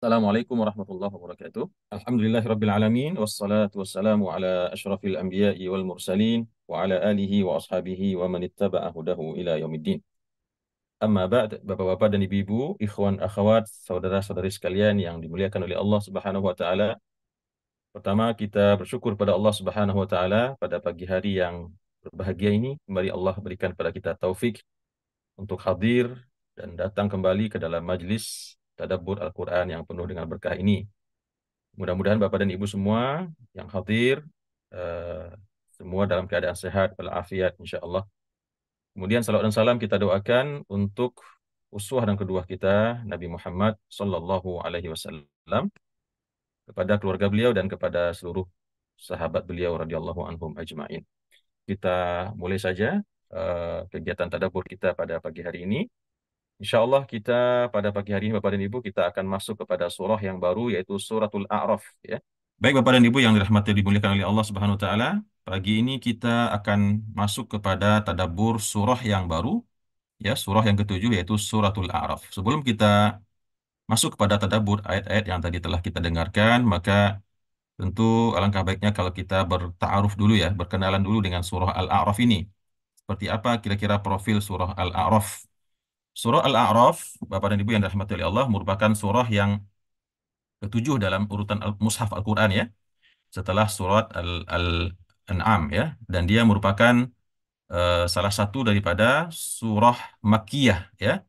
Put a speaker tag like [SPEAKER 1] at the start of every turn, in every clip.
[SPEAKER 1] Assalamualaikum warahmatullahi wabarakatuh. Alhamdulillahirabbil alamin wassalatu wassalamu ala asyrafil anbiya'i wal mursalin wa ala alihi wa ashabihi wa man ittaba'a hudahu ila yaumiddin. Amma ba'd, Bapak-bapak dan Ibu-ibu, ikhwan akhwat, saudara-saudari sekalian yang dimuliakan oleh Allah Subhanahu wa taala. Pertama, kita bersyukur pada Allah Subhanahu wa taala pada pagi hari yang berbahagia ini. Kembali Allah berikan pada kita taufik untuk hadir dan datang kembali ke dalam majlis tadabbur Al-Qur'an yang penuh dengan berkah ini. Mudah-mudahan Bapak dan Ibu semua yang hadir eh, semua dalam keadaan sehat walafiat insya Allah. Kemudian salawat dan salam kita doakan untuk uswah dan kedua kita Nabi Muhammad Sallallahu Alaihi Wasallam, kepada keluarga beliau dan kepada seluruh sahabat beliau radhiyallahu anhum ajma'in. Kita mulai saja kegiatan tadabbur kita pada pagi hari ini. Insya Allah kita pada pagi hari ini Bapak dan Ibu kita akan masuk kepada surah yang baru yaitu suratul A'raf ya. Baik Bapak dan Ibu yang dirahmati dan dimuliakan oleh Allah Subhanahu wa taala, pagi ini kita akan masuk kepada tadabbur surah yang baru ya, surah yang ketujuh yaitu suratul A'raf. Sebelum kita masuk kepada tadabbur ayat-ayat yang tadi telah kita dengarkan, maka tentu alangkah baiknya kalau kita berta'aruf dulu ya, berkenalan dulu dengan surah Al-A'raf ini. Seperti apa kira-kira profil surah Al-A'raf? Surah Al-A'raf, Bapak dan Ibu yang dirahmati oleh Allah, merupakan surah yang ketujuh dalam urutan Mushaf Al-Quran ya, setelah surat Al-An'am ya, dan dia merupakan salah satu daripada surah Makkiyah ya,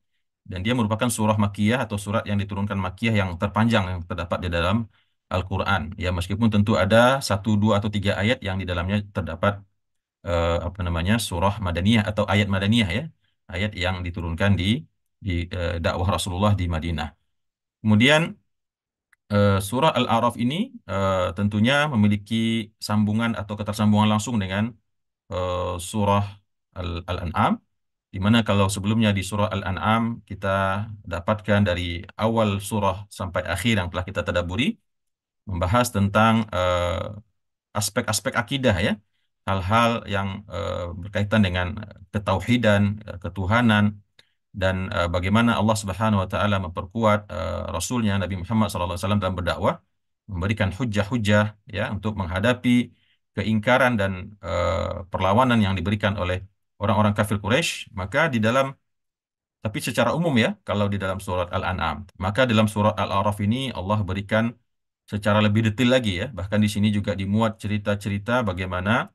[SPEAKER 1] dan dia merupakan surah Makkiyah atau surat yang diturunkan Makkiyah yang terpanjang yang terdapat di dalam Al-Quran ya, meskipun tentu ada satu, dua, atau tiga ayat yang di dalamnya terdapat surah Madaniyah atau ayat Madaniyah ya, ayat yang diturunkan di dakwah Rasulullah di Madinah. Kemudian surah Al-A'raf ini tentunya memiliki sambungan atau ketersambungan langsung dengan surah Al-An'am, di mana kalau sebelumnya di surah Al-An'am kita dapatkan dari awal surah sampai akhir yang telah kita tadabburi membahas tentang aspek-aspek akidah ya, hal-hal yang berkaitan dengan ketauhidan, ketuhanan, dan bagaimana Allah Subhanahu wa taala memperkuat rasulnya Nabi Muhammad SAW dalam berdakwah, memberikan hujah-hujah ya untuk menghadapi keingkaran dan perlawanan yang diberikan oleh orang-orang kafir Quraisy. Maka di dalam, tapi secara umum ya, kalau di dalam surat Al-An'am, maka dalam surat Al-A'raf ini Allah berikan secara lebih detail lagi ya. Bahkan di sini juga dimuat cerita-cerita bagaimana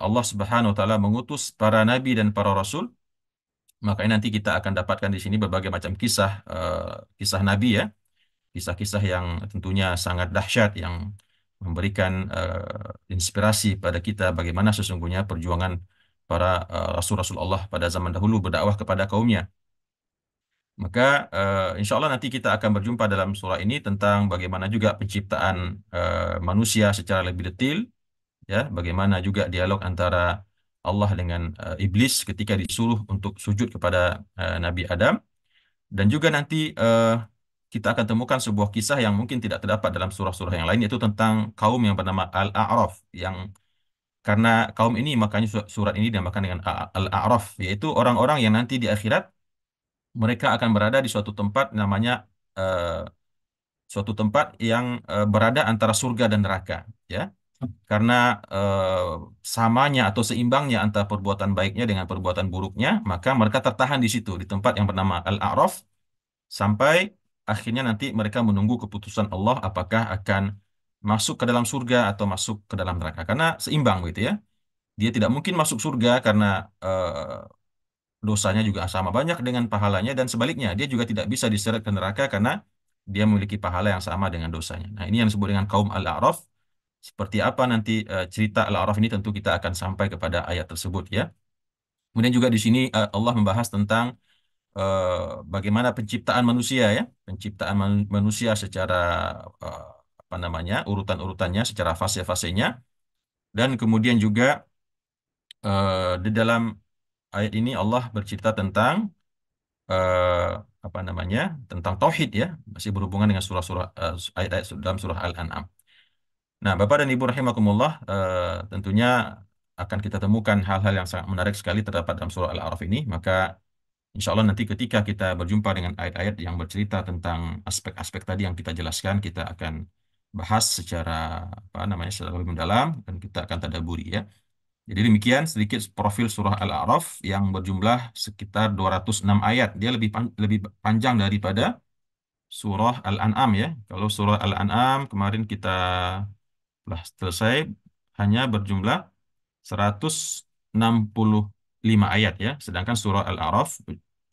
[SPEAKER 1] Allah Subhanahu wa taala mengutus para nabi dan para rasul. Makanya nanti kita akan dapatkan di sini berbagai macam kisah, kisah nabi ya, kisah-kisah yang tentunya sangat dahsyat yang memberikan inspirasi pada kita bagaimana sesungguhnya perjuangan para rasul-rasul Allah pada zaman dahulu berdakwah kepada kaumnya. Maka insya Allah nanti kita akan berjumpa dalam surah ini tentang bagaimana juga penciptaan manusia secara lebih detail, ya, bagaimana juga dialog antara Allah dengan iblis ketika disuruh untuk sujud kepada Nabi Adam, dan juga nanti kita akan temukan sebuah kisah yang mungkin tidak terdapat dalam surah-surah yang lain, yaitu tentang kaum yang bernama Al-A'raf, yang karena kaum ini makanya surat ini dinamakan dengan Al-A'raf, yaitu orang-orang yang nanti di akhirat mereka akan berada di suatu tempat namanya eh, suatu tempat yang berada antara surga dan neraka ya, karena eh, samanya atau seimbangnya antara perbuatan baiknya dengan perbuatan buruknya, maka mereka tertahan di situ di tempat yang bernama Al-A'raf sampai akhirnya nanti mereka menunggu keputusan Allah apakah akan masuk ke dalam surga atau masuk ke dalam neraka, karena seimbang gitu ya. Dia tidak mungkin masuk surga karena dosanya juga sama banyak dengan pahalanya, dan sebaliknya dia juga tidak bisa diseret ke neraka karena dia memiliki pahala yang sama dengan dosanya. Nah, ini yang disebut dengan kaum Al-A'raf. Seperti apa nanti cerita Al-A'raf ini tentu kita akan sampai kepada ayat tersebut ya. Kemudian juga di sini Allah membahas tentang bagaimana penciptaan manusia ya, penciptaan manusia secara eh, urutan-urutannya, secara fase-fasenya, dan kemudian juga di dalam ayat ini Allah bercerita tentang eh, tentang tauhid ya, masih berhubungan dengan surah-surah ayat-ayat dalam surah Al-An'am. Nah, Bapak dan Ibu rahimakumullah, tentunya akan kita temukan hal-hal yang sangat menarik sekali terdapat dalam surah Al-A'raf ini. Maka Insya Allah nanti ketika kita berjumpa dengan ayat-ayat yang bercerita tentang aspek-aspek tadi yang kita jelaskan, kita akan bahas secara apa namanya secara lebih mendalam dan kita akan tadaburi ya. Jadi demikian sedikit profil surah Al-A'raf yang berjumlah sekitar 206 ayat. Dia lebih panjang daripada surah Al-An'am ya. Kalau surah Al-An'am kemarin kita telah selesai hanya berjumlah 165 ayat ya. Sedangkan surah Al-A'raf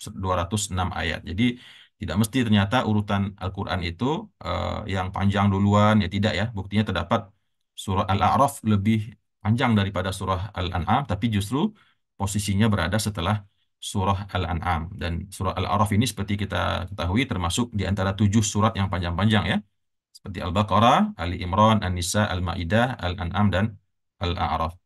[SPEAKER 1] 206 ayat. Jadi tidak mesti ternyata urutan Al-Quran itu yang panjang duluan ya tidak ya. Buktinya terdapat surah Al-A'raf lebih panjang daripada surah Al-An'am tapi justru posisinya berada setelah surah Al-An'am. Dan surah Al-A'raf ini seperti kita ketahui termasuk di antara 7 surat yang panjang-panjang ya. Seperti Al-Baqarah, Ali Imran, An-Nisa, Al-Ma'idah, Al-An'am, dan Al-A'raf.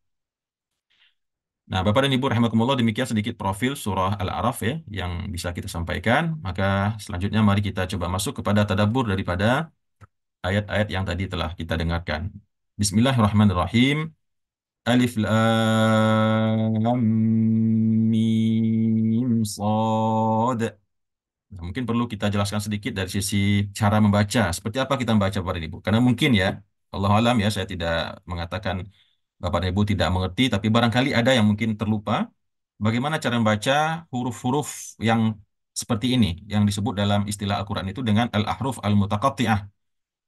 [SPEAKER 1] Nah, Bapak dan Ibu rahimakumullah, demikian sedikit profil surah Al-A'raf ya yang bisa kita sampaikan. Maka selanjutnya mari kita coba masuk kepada tadabbur daripada ayat-ayat yang tadi telah kita dengarkan. Bismillahirrahmanirrahim. Alif Lam Mim Shad. Nah, mungkin perlu kita jelaskan sedikit dari sisi cara membaca. Seperti apa kita membaca Bapak dan Ibu? Karena mungkin ya, Allah alam ya, saya tidak mengatakan Bapak dan Ibu tidak mengerti, tapi barangkali ada yang mungkin terlupa bagaimana cara membaca huruf-huruf yang seperti ini, yang disebut dalam istilah Al-Quran itu dengan al-ahruf al-mutaqatti'ah,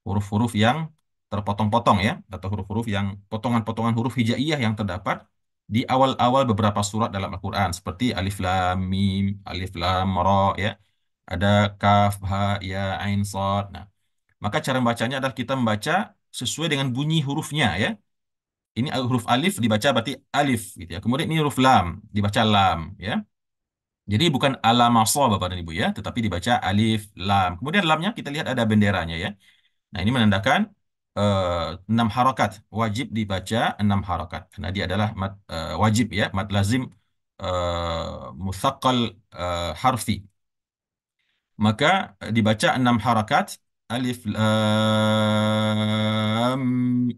[SPEAKER 1] huruf-huruf yang terpotong-potong ya, atau huruf-huruf yang potongan-potongan huruf hijaiyah yang terdapat di awal-awal beberapa surat dalam Al-Quran, seperti alif lam mim, alif lam ra ya, ada kaf, ha, ya, ain, sad. Nah, maka cara membacanya adalah kita membaca sesuai dengan bunyi hurufnya ya. Ini huruf alif dibaca berarti alif gitu ya. Kemudian ini huruf lam dibaca lam ya. Jadi bukan alamasa Bapak dan Ibu ya, tetapi dibaca alif lam. Kemudian lamnya kita lihat ada benderanya ya. Nah, ini menandakan 6 harokat. Wajib dibaca 6 harokat. Karena dia adalah wajib ya, mad lazim musaqqal harfi. Maka dibaca 6 harakat alif lam.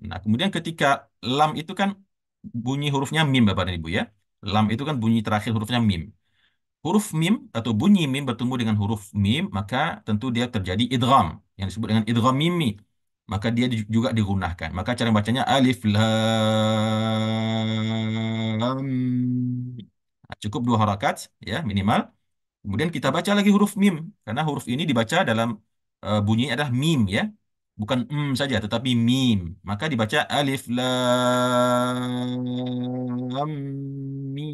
[SPEAKER 1] Nah, kemudian ketika lam itu kan bunyi hurufnya mim Bapak dan Ibu ya. Lam itu kan bunyi terakhir hurufnya mim. Huruf mim atau bunyi mim bertemu dengan huruf mim, maka tentu dia terjadi idgham yang disebut dengan idgham mimi. Maka dia juga digunahkan. Maka cara bacanya alif lam. Nah, cukup 2 harakat ya minimal. Kemudian kita baca lagi huruf mim, karena huruf ini dibaca dalam bunyinya adalah mim ya, bukan saja, tetapi mim. Maka dibaca alif lam mim.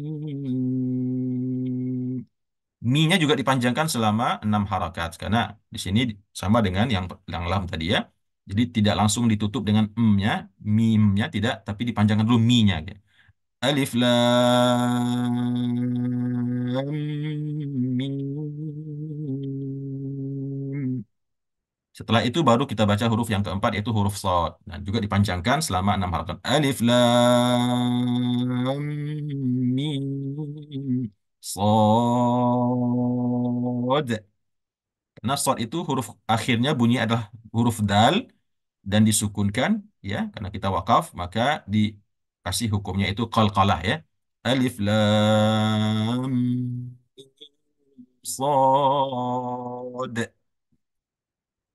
[SPEAKER 1] Mi-nya juga dipanjangkan selama 6 harakat, karena di sini sama dengan yang lam tadi ya. Jadi tidak langsung ditutup dengan nya, mimnya tidak, tapi dipanjangkan dulu mi-nya. Gitu. Alif lam mim. Setelah itu baru kita baca huruf yang keempat yaitu huruf shad. Dan juga dipanjangkan selama 6 harakat. Alif lam mim shad. Karena shad itu huruf akhirnya bunyi adalah huruf dal dan disukunkan ya karena kita wakaf maka dikasih hukumnya itu qalqalah ya. Alif lam Shad.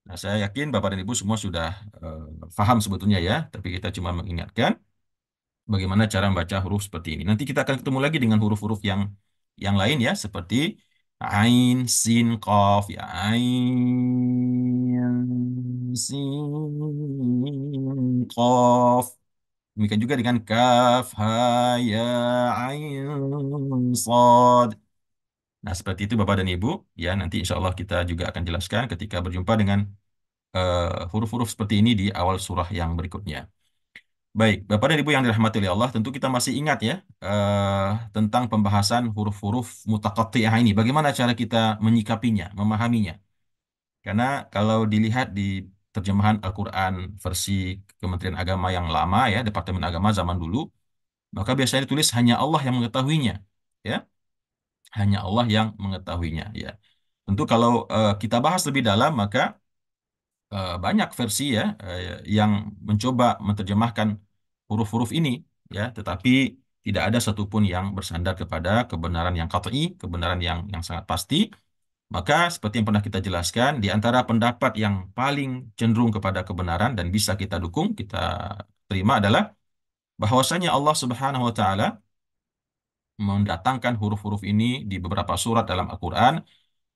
[SPEAKER 1] Nah, saya yakin Bapak dan Ibu semua sudah paham sebetulnya ya, tapi kita cuma mengingatkan bagaimana cara membaca huruf seperti ini. Nanti kita akan ketemu lagi dengan huruf-huruf yang lain ya, seperti ain, sin, qaf, ya ain, sin, qaf. Demikian juga dengan kaf, ha, ya, ain, sad. Nah, seperti itu Bapak dan Ibu. Ya, nanti insya Allah kita juga akan jelaskan ketika berjumpa dengan huruf-huruf seperti ini di awal surah yang berikutnya. Baik, Bapak dan Ibu yang dirahmati oleh Allah, tentu kita masih ingat ya tentang pembahasan huruf-huruf mutaqatti'ah ini. Bagaimana cara kita menyikapinya, memahaminya? Karena kalau dilihat di terjemahan Al-Quran versi Kementerian Agama yang lama ya, Departemen Agama zaman dulu, maka biasanya ditulis hanya Allah yang mengetahuinya. Ya, hanya Allah yang mengetahuinya. Ya, tentu kalau kita bahas lebih dalam, maka banyak versi ya yang mencoba menerjemahkan huruf-huruf ini ya, tetapi tidak ada satupun yang bersandar kepada kebenaran yang qat'i, kebenaran yang sangat pasti. Maka seperti yang pernah kita jelaskan, di antara pendapat yang paling cenderung kepada kebenaran dan bisa kita dukung, kita terima adalah bahwasanya Allah Subhanahu wa taala mendatangkan huruf-huruf ini di beberapa surat dalam Al-Qur'an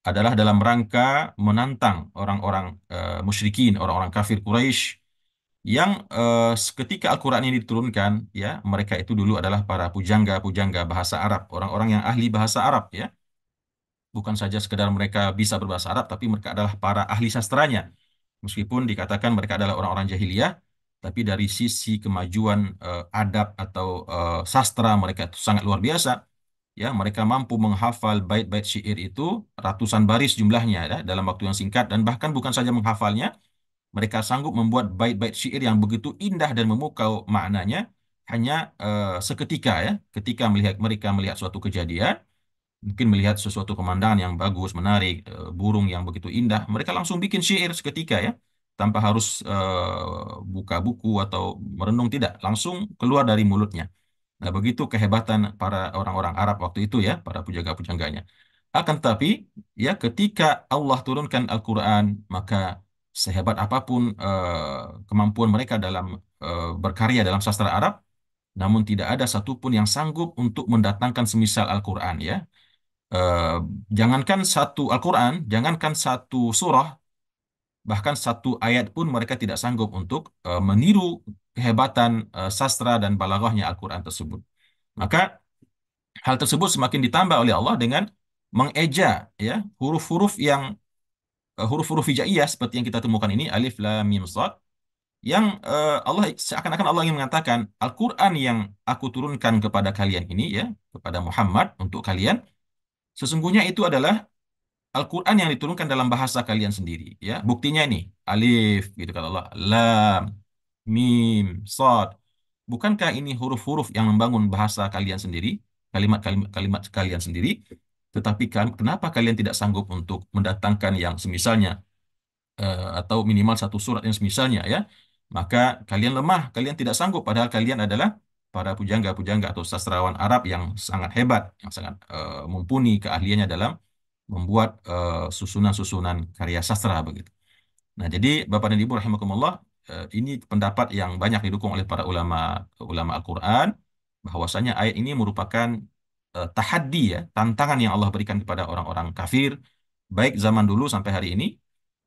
[SPEAKER 1] adalah dalam rangka menantang orang-orang musyrikin, orang-orang kafir Quraisy yang ketika Al-Quran ini diturunkan, ya, mereka itu dulu adalah para pujangga-pujangga bahasa Arab, orang-orang yang ahli bahasa Arab, ya. Bukan saja sekedar mereka bisa berbahasa Arab, tapi mereka adalah para ahli sastranya. Meskipun dikatakan mereka adalah orang-orang jahiliyah, tapi dari sisi kemajuan adab atau sastra mereka itu sangat luar biasa. Ya, mereka mampu menghafal bait-bait syair itu ratusan baris jumlahnya, ya, dalam waktu yang singkat, dan bahkan bukan saja menghafalnya, mereka sanggup membuat bait-bait syair yang begitu indah dan memukau maknanya hanya seketika, ya, ketika mereka melihat suatu kejadian, mungkin melihat sesuatu pemandangan yang bagus, menarik, burung yang begitu indah, mereka langsung bikin syair seketika, ya, tanpa harus buka buku atau merenung, tidak, langsung keluar dari mulutnya. Nah, begitu kehebatan para orang-orang Arab waktu itu, ya, para pujaga-pujangganya. Akan tetapi, ya, ketika Allah turunkan Al-Quran, maka sehebat apapun kemampuan mereka dalam berkarya dalam sastra Arab, namun tidak ada satupun yang sanggup untuk mendatangkan semisal Al-Quran, ya. Eh, Jangankan satu Al-Quran, jangankan satu surah, bahkan satu ayat pun mereka tidak sanggup untuk meniru kehebatan sastra dan balaghahnya Al-Quran tersebut. Maka hal tersebut semakin ditambah oleh Allah dengan mengeja, ya, huruf-huruf huruf-huruf hijaiyah seperti yang kita temukan ini, alif lam mim shad, yang Allah seakan-akan Allah ingin mengatakan Al-Qur'an yang aku turunkan kepada kalian ini, ya, kepada Muhammad untuk kalian, sesungguhnya itu adalah Al-Quran yang diturunkan dalam bahasa kalian sendiri. Ya, buktinya ini alif, gitu kata Allah, lam, mim, sad. Bukankah ini huruf-huruf yang membangun bahasa kalian sendiri, kalimat kalian sendiri? Tetapi kenapa kalian tidak sanggup untuk mendatangkan yang semisalnya, atau minimal satu surat yang semisalnya, ya? Maka kalian lemah, kalian tidak sanggup, padahal kalian adalah para pujangga-pujangga atau sastrawan Arab yang sangat hebat, yang sangat mumpuni keahliannya dalam membuat susunan-susunan karya sastra begitu. Nah, jadi Bapak dan Ibu rahimakumullah, ini pendapat yang banyak didukung oleh para ulama ulama Al-Qur'an, bahwasanya ayat ini merupakan tahaddi, ya, tantangan yang Allah berikan kepada orang-orang kafir baik zaman dulu sampai hari ini,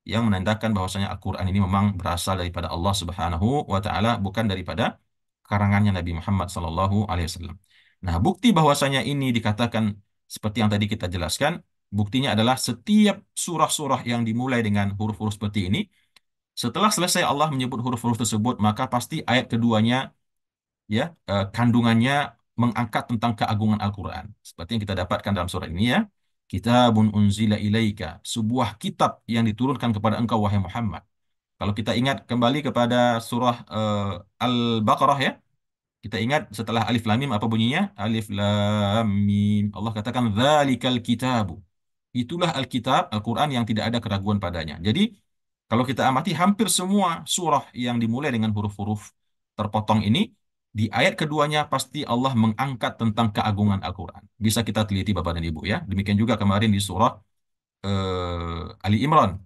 [SPEAKER 1] yang menandakan bahwasanya Al-Qur'an ini memang berasal daripada Allah Subhanahu wa taala, bukan daripada karangannya Nabi Muhammad sallallahu alaihi wasallam. Nah, bukti bahwasanya ini dikatakan seperti yang tadi kita jelaskan, buktinya adalah setiap surah-surah yang dimulai dengan huruf-huruf seperti ini, setelah selesai Allah menyebut huruf-huruf tersebut, maka pasti ayat keduanya, ya, kandungannya mengangkat tentang keagungan Al-Quran. Seperti yang kita dapatkan dalam surat ini, ya. Kitabun unzila ilaika, sebuah kitab yang diturunkan kepada engkau, wahai Muhammad. Kalau kita ingat kembali kepada surah Al-Baqarah, ya, kita ingat setelah alif lam mim apa bunyinya? Alif lam mim. Allah katakan dzalikal kitabu. Itulah Alkitab, Al-Quran yang tidak ada keraguan padanya. Jadi, kalau kita amati hampir semua surah yang dimulai dengan huruf-huruf terpotong ini, di ayat keduanya pasti Allah mengangkat tentang keagungan Al-Quran. Bisa kita teliti Bapak dan Ibu, ya. Demikian juga kemarin di surah Ali Imran.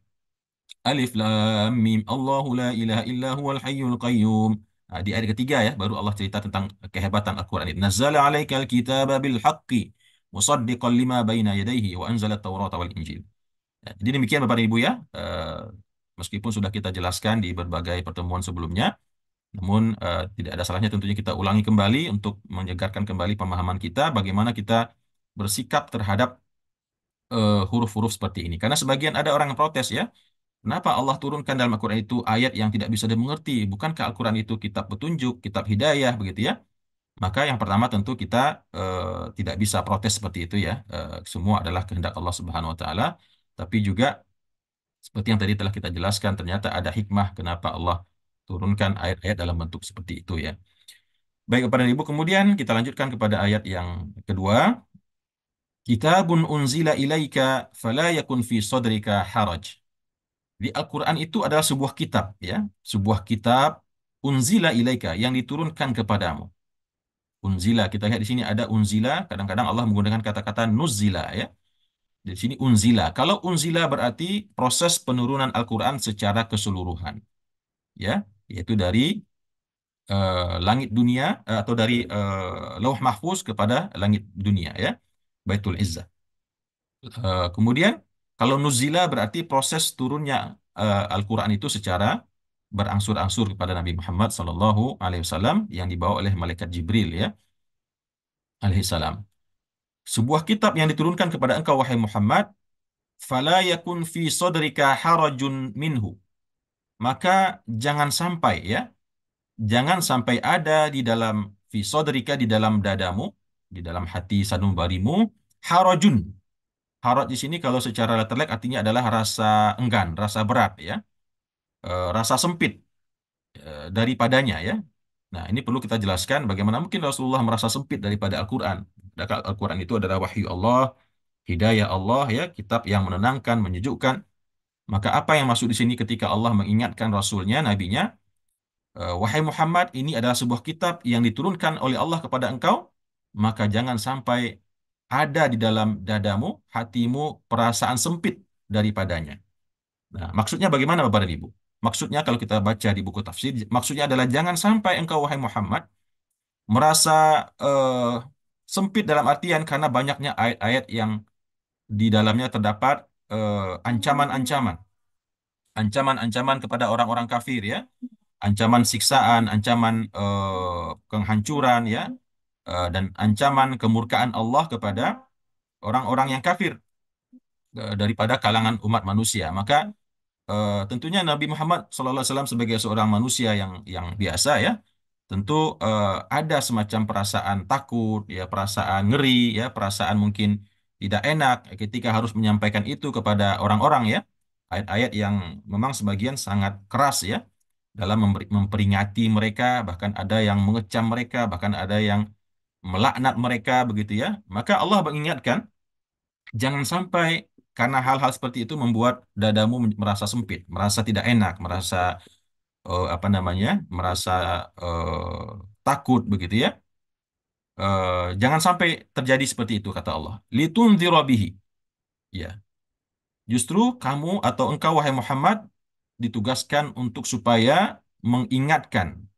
[SPEAKER 1] Alif lam mim Allahu la ilaha illa huwal hayyul qayyum. Nah, di ayat ketiga, ya, baru Allah cerita tentang kehebatan Al-Quran ini. Nazzala 'alaikal kitaba bil haqqi musaddiqan lima baina yadayhi wa anzala at-taurata wal injil. Ya, jadi demikian Bapak dan Ibu, ya. Meskipun sudah kita jelaskan di berbagai pertemuan sebelumnya, namun tidak ada salahnya tentunya kita ulangi kembali untuk menyegarkan kembali pemahaman kita bagaimana kita bersikap terhadap huruf-huruf seperti ini. Karena sebagian ada orang yang protes, ya. Kenapa Allah turunkan dalam Al-Quran itu ayat yang tidak bisa dimengerti? Bukankah Al-Quran itu kitab petunjuk, kitab hidayah, begitu, ya? Maka yang pertama tentu kita tidak bisa protes seperti itu, ya. Semua adalah kehendak Allah Subhanahu Wa Taala. Tapi juga seperti yang tadi telah kita jelaskan, ternyata ada hikmah kenapa Allah turunkan ayat-ayat dalam bentuk seperti itu, ya. Baik kepada Ibu, kemudian kita lanjutkan kepada ayat yang kedua. Kitabun unzila ilaika fala yakun fi sadrika haraj. Di Al-Quran itu adalah sebuah kitab, ya, sebuah kitab unzila ilaika yang diturunkan kepadamu.
[SPEAKER 2] Unzila, kita lihat di sini ada unzila, kadang-kadang Allah menggunakan kata-kata nuzila ya. Di sini unzila. Kalau unzila berarti proses penurunan Al-Qur'an secara keseluruhan, ya, yaitu dari langit dunia atau dari Lauh Mahfuz kepada langit dunia ya, Baitul Izzah. Kemudian kalau nuzila berarti proses turunnya Al-Qur'an itu secara berangsur-angsur kepada Nabi Muhammad sallallahu alaihi wasallam yang dibawa oleh malaikat Jibril ya alaihi salam. Sebuah kitab yang diturunkan kepada engkau wahai Muhammad, fala yakun fi sadrika harajun minhu. Maka jangan sampai ya, jangan sampai ada di dalam fi sadrika, di dalam dadamu, di dalam hati sanubarimu, harajun. Haraj di sini kalau secara letterlek artinya adalah rasa enggan, rasa berat ya, rasa sempit daripadanya ya. Nah, ini perlu kita jelaskan bagaimana mungkin Rasulullah merasa sempit daripada Al-Quran. Padahal Al-Quran itu adalah wahyu Allah, hidayah Allah ya, kitab yang menenangkan, menyejukkan. Maka apa yang masuk di sini ketika Allah mengingatkan Rasulnya, Nabinya, wahai Muhammad, ini adalah sebuah kitab yang diturunkan oleh Allah kepada engkau, maka jangan sampai ada di dalam dadamu, hatimu, perasaan sempit daripadanya. Nah, maksudnya bagaimana Bapak dan Ibu? Maksudnya kalau kita baca di buku tafsir, maksudnya adalah jangan sampai engkau wahai Muhammad merasa eh, sempit dalam artian karena banyaknya ayat-ayat yang di dalamnya terdapat ancaman-ancaman, ancaman-ancaman kepada orang-orang kafir ya, ancaman siksaan, ancaman kehancuran ya, dan ancaman kemurkaan Allah kepada orang-orang yang kafir daripada kalangan umat manusia. Maka tentunya Nabi Muhammad SAW sebagai seorang manusia yang biasa ya, tentu ada semacam perasaan takut, ya, perasaan ngeri, ya, perasaan mungkin tidak enak ketika harus menyampaikan itu kepada orang-orang ya. Ayat-ayat yang memang sebagian sangat keras ya dalam memperingati mereka, bahkan ada yang mengecam mereka, bahkan ada yang melaknat mereka begitu ya. Maka Allah mengingatkan, jangan sampai karena hal-hal seperti itu membuat dadamu merasa sempit, merasa tidak enak, merasa apa namanya, merasa takut begitu ya. Jangan sampai terjadi seperti itu kata Allah. Litundzira bihi. Ya, justru kamu atau engkau wahai Muhammad ditugaskan untuk supaya mengingatkan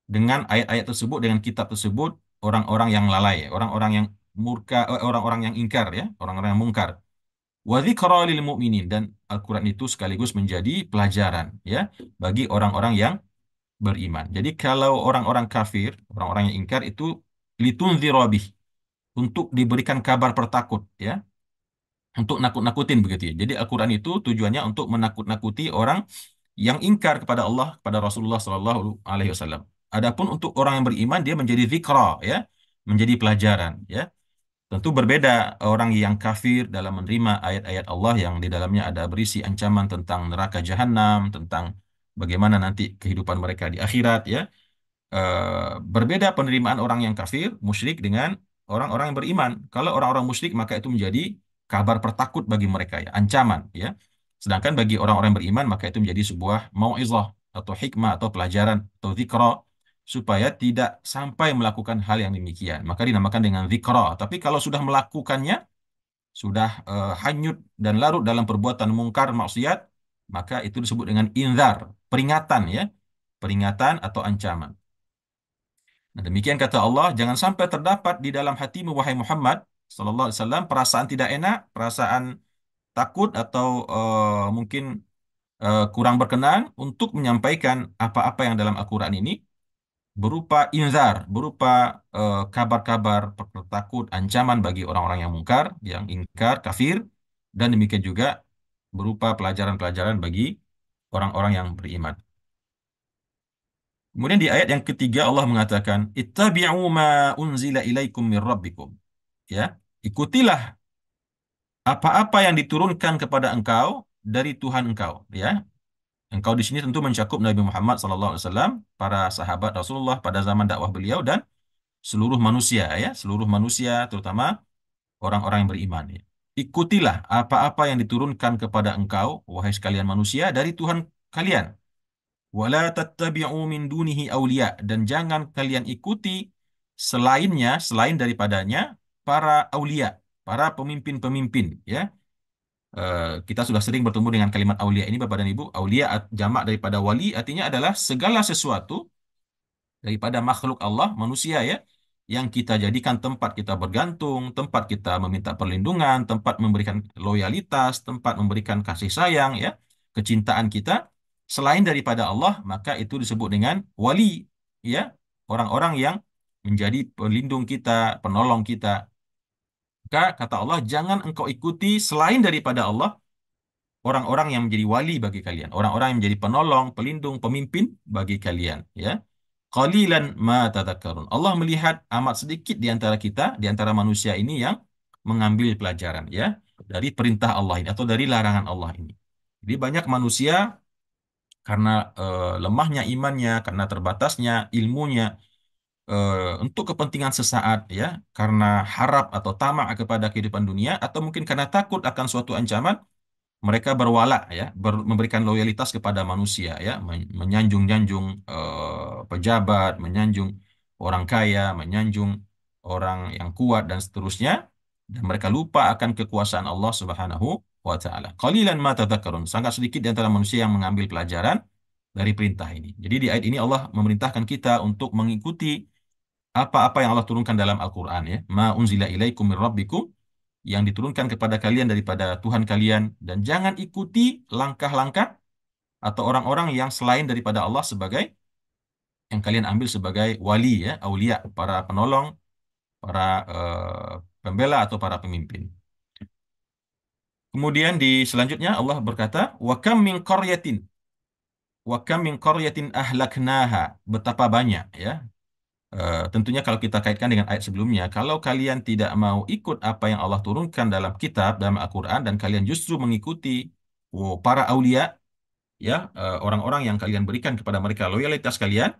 [SPEAKER 2] dengan ayat-ayat tersebut, dengan kitab tersebut, orang-orang yang lalai, orang-orang yang murka, orang-orang yang ingkar ya, orang-orang yang mungkar. Wa dzikra lil mu'minin, dan Al-Qur'an itu sekaligus menjadi pelajaran ya bagi orang-orang yang beriman. Jadi kalau orang-orang kafir, orang-orang yang ingkar itu litundzira bih, untuk diberikan kabar pertakut ya, untuk nakut-nakutin begitu ya. Jadi Al-Qur'an itu tujuannya untuk menakut-nakuti orang yang ingkar kepada Allah, kepada Rasulullah Shallallahu alaihi wasallam. Adapun untuk orang yang beriman dia menjadi zikra ya, menjadi pelajaran ya. Tentu berbeda orang yang kafir dalam menerima ayat-ayat Allah yang di dalamnya ada berisi ancaman tentang neraka jahanam, tentang bagaimana nanti kehidupan mereka di akhirat ya. Berbeda penerimaan orang yang kafir, musyrik dengan orang-orang yang beriman. Kalau orang-orang musyrik maka itu menjadi kabar pertakut bagi mereka ya, ancaman ya. Sedangkan bagi orang-orang yang beriman maka itu menjadi sebuah mau'izah atau hikmah atau pelajaran atau zikra supaya tidak sampai melakukan hal yang demikian. Maka dinamakan dengan zikra. Tapi kalau sudah melakukannya, sudah hanyut dan larut dalam perbuatan mungkar maksiat, maka itu disebut dengan inzar, peringatan ya, peringatan atau ancaman. Nah, demikian kata Allah, jangan sampai terdapat di dalam hatimu wahai Muhammad sallallahu alaihi wasallam perasaan tidak enak, perasaan takut atau mungkin kurang berkenan untuk menyampaikan apa-apa yang dalam Al-Qur'an ini berupa inzar, berupa kabar-kabar takut, ancaman bagi orang-orang yang mungkar, yang ingkar, kafir, dan demikian juga berupa pelajaran-pelajaran bagi orang-orang yang beriman. Kemudian di ayat yang ketiga Allah mengatakan, "Ittabi'u ma unzila ilaikum min rabbikum." Ya, ikutilah apa-apa yang diturunkan kepada engkau dari Tuhan engkau, ya. Engkau di sini tentu mencakup Nabi Muhammad SAW, para sahabat Rasulullah pada zaman dakwah beliau dan seluruh manusia, ya, seluruh manusia terutama orang-orang yang beriman, ya. Ikutilah apa-apa yang diturunkan kepada engkau wahai sekalian manusia dari Tuhan kalian. Wala tattabi'u min dunihi awliya, dan jangan kalian ikuti selainnya, selain daripadanya para aulia, para pemimpin-pemimpin, ya. Kita sudah sering bertemu dengan kalimat aulia ini, Bapak dan Ibu. Aulia jamak daripada wali, artinya adalah segala sesuatu daripada makhluk Allah, manusia ya, yang kita jadikan tempat kita bergantung, tempat kita meminta perlindungan, tempat memberikan loyalitas, tempat memberikan kasih sayang ya, kecintaan kita selain daripada Allah, maka itu disebut dengan wali ya, orang-orang yang menjadi pelindung kita, penolong kita. Maka kata Allah, jangan engkau ikuti selain daripada Allah orang-orang yang menjadi wali bagi kalian, orang-orang yang menjadi penolong, pelindung, pemimpin bagi kalian ya. Qalilan ma tadhakkarun. Allah melihat amat sedikit di antara kita, di antara manusia ini yang mengambil pelajaran ya dari perintah Allah ini atau dari larangan Allah ini. Jadi banyak manusia karena lemahnya imannya, karena terbatasnya ilmunya, untuk kepentingan sesaat ya, karena harap atau tamak kepada kehidupan dunia atau mungkin karena takut akan suatu ancaman, mereka berwala ya, memberikan loyalitas kepada manusia ya, menyanjung-nyanjung pejabat, menyanjung orang kaya, menyanjung orang yang kuat dan seterusnya, dan mereka lupa akan kekuasaan Allah Subhanahu wa taala. Qalilan ma tadhakkarun. Sangat sedikit di antara manusia yang mengambil pelajaran dari perintah ini. Jadi di ayat ini Allah memerintahkan kita untuk mengikuti apa-apa yang Allah turunkan dalam Al-Qur'an ya. Ma unzila ilaikum min rabbikum, yang diturunkan kepada kalian daripada Tuhan kalian, dan jangan ikuti langkah-langkah atau orang-orang yang selain daripada Allah sebagai yang kalian ambil sebagai wali ya, aulia, para penolong, para pembela atau para pemimpin. Kemudian di selanjutnya Allah berkata, wa kam min qaryatin ahlaknaha, betapa banyak ya. Tentunya kalau kita kaitkan dengan ayat sebelumnya, kalau kalian tidak mau ikut apa yang Allah turunkan dalam kitab, dalam Al-Quran, dan kalian justru mengikuti para aulia, ya, orang-orang yang kalian berikan kepada mereka loyalitas kalian,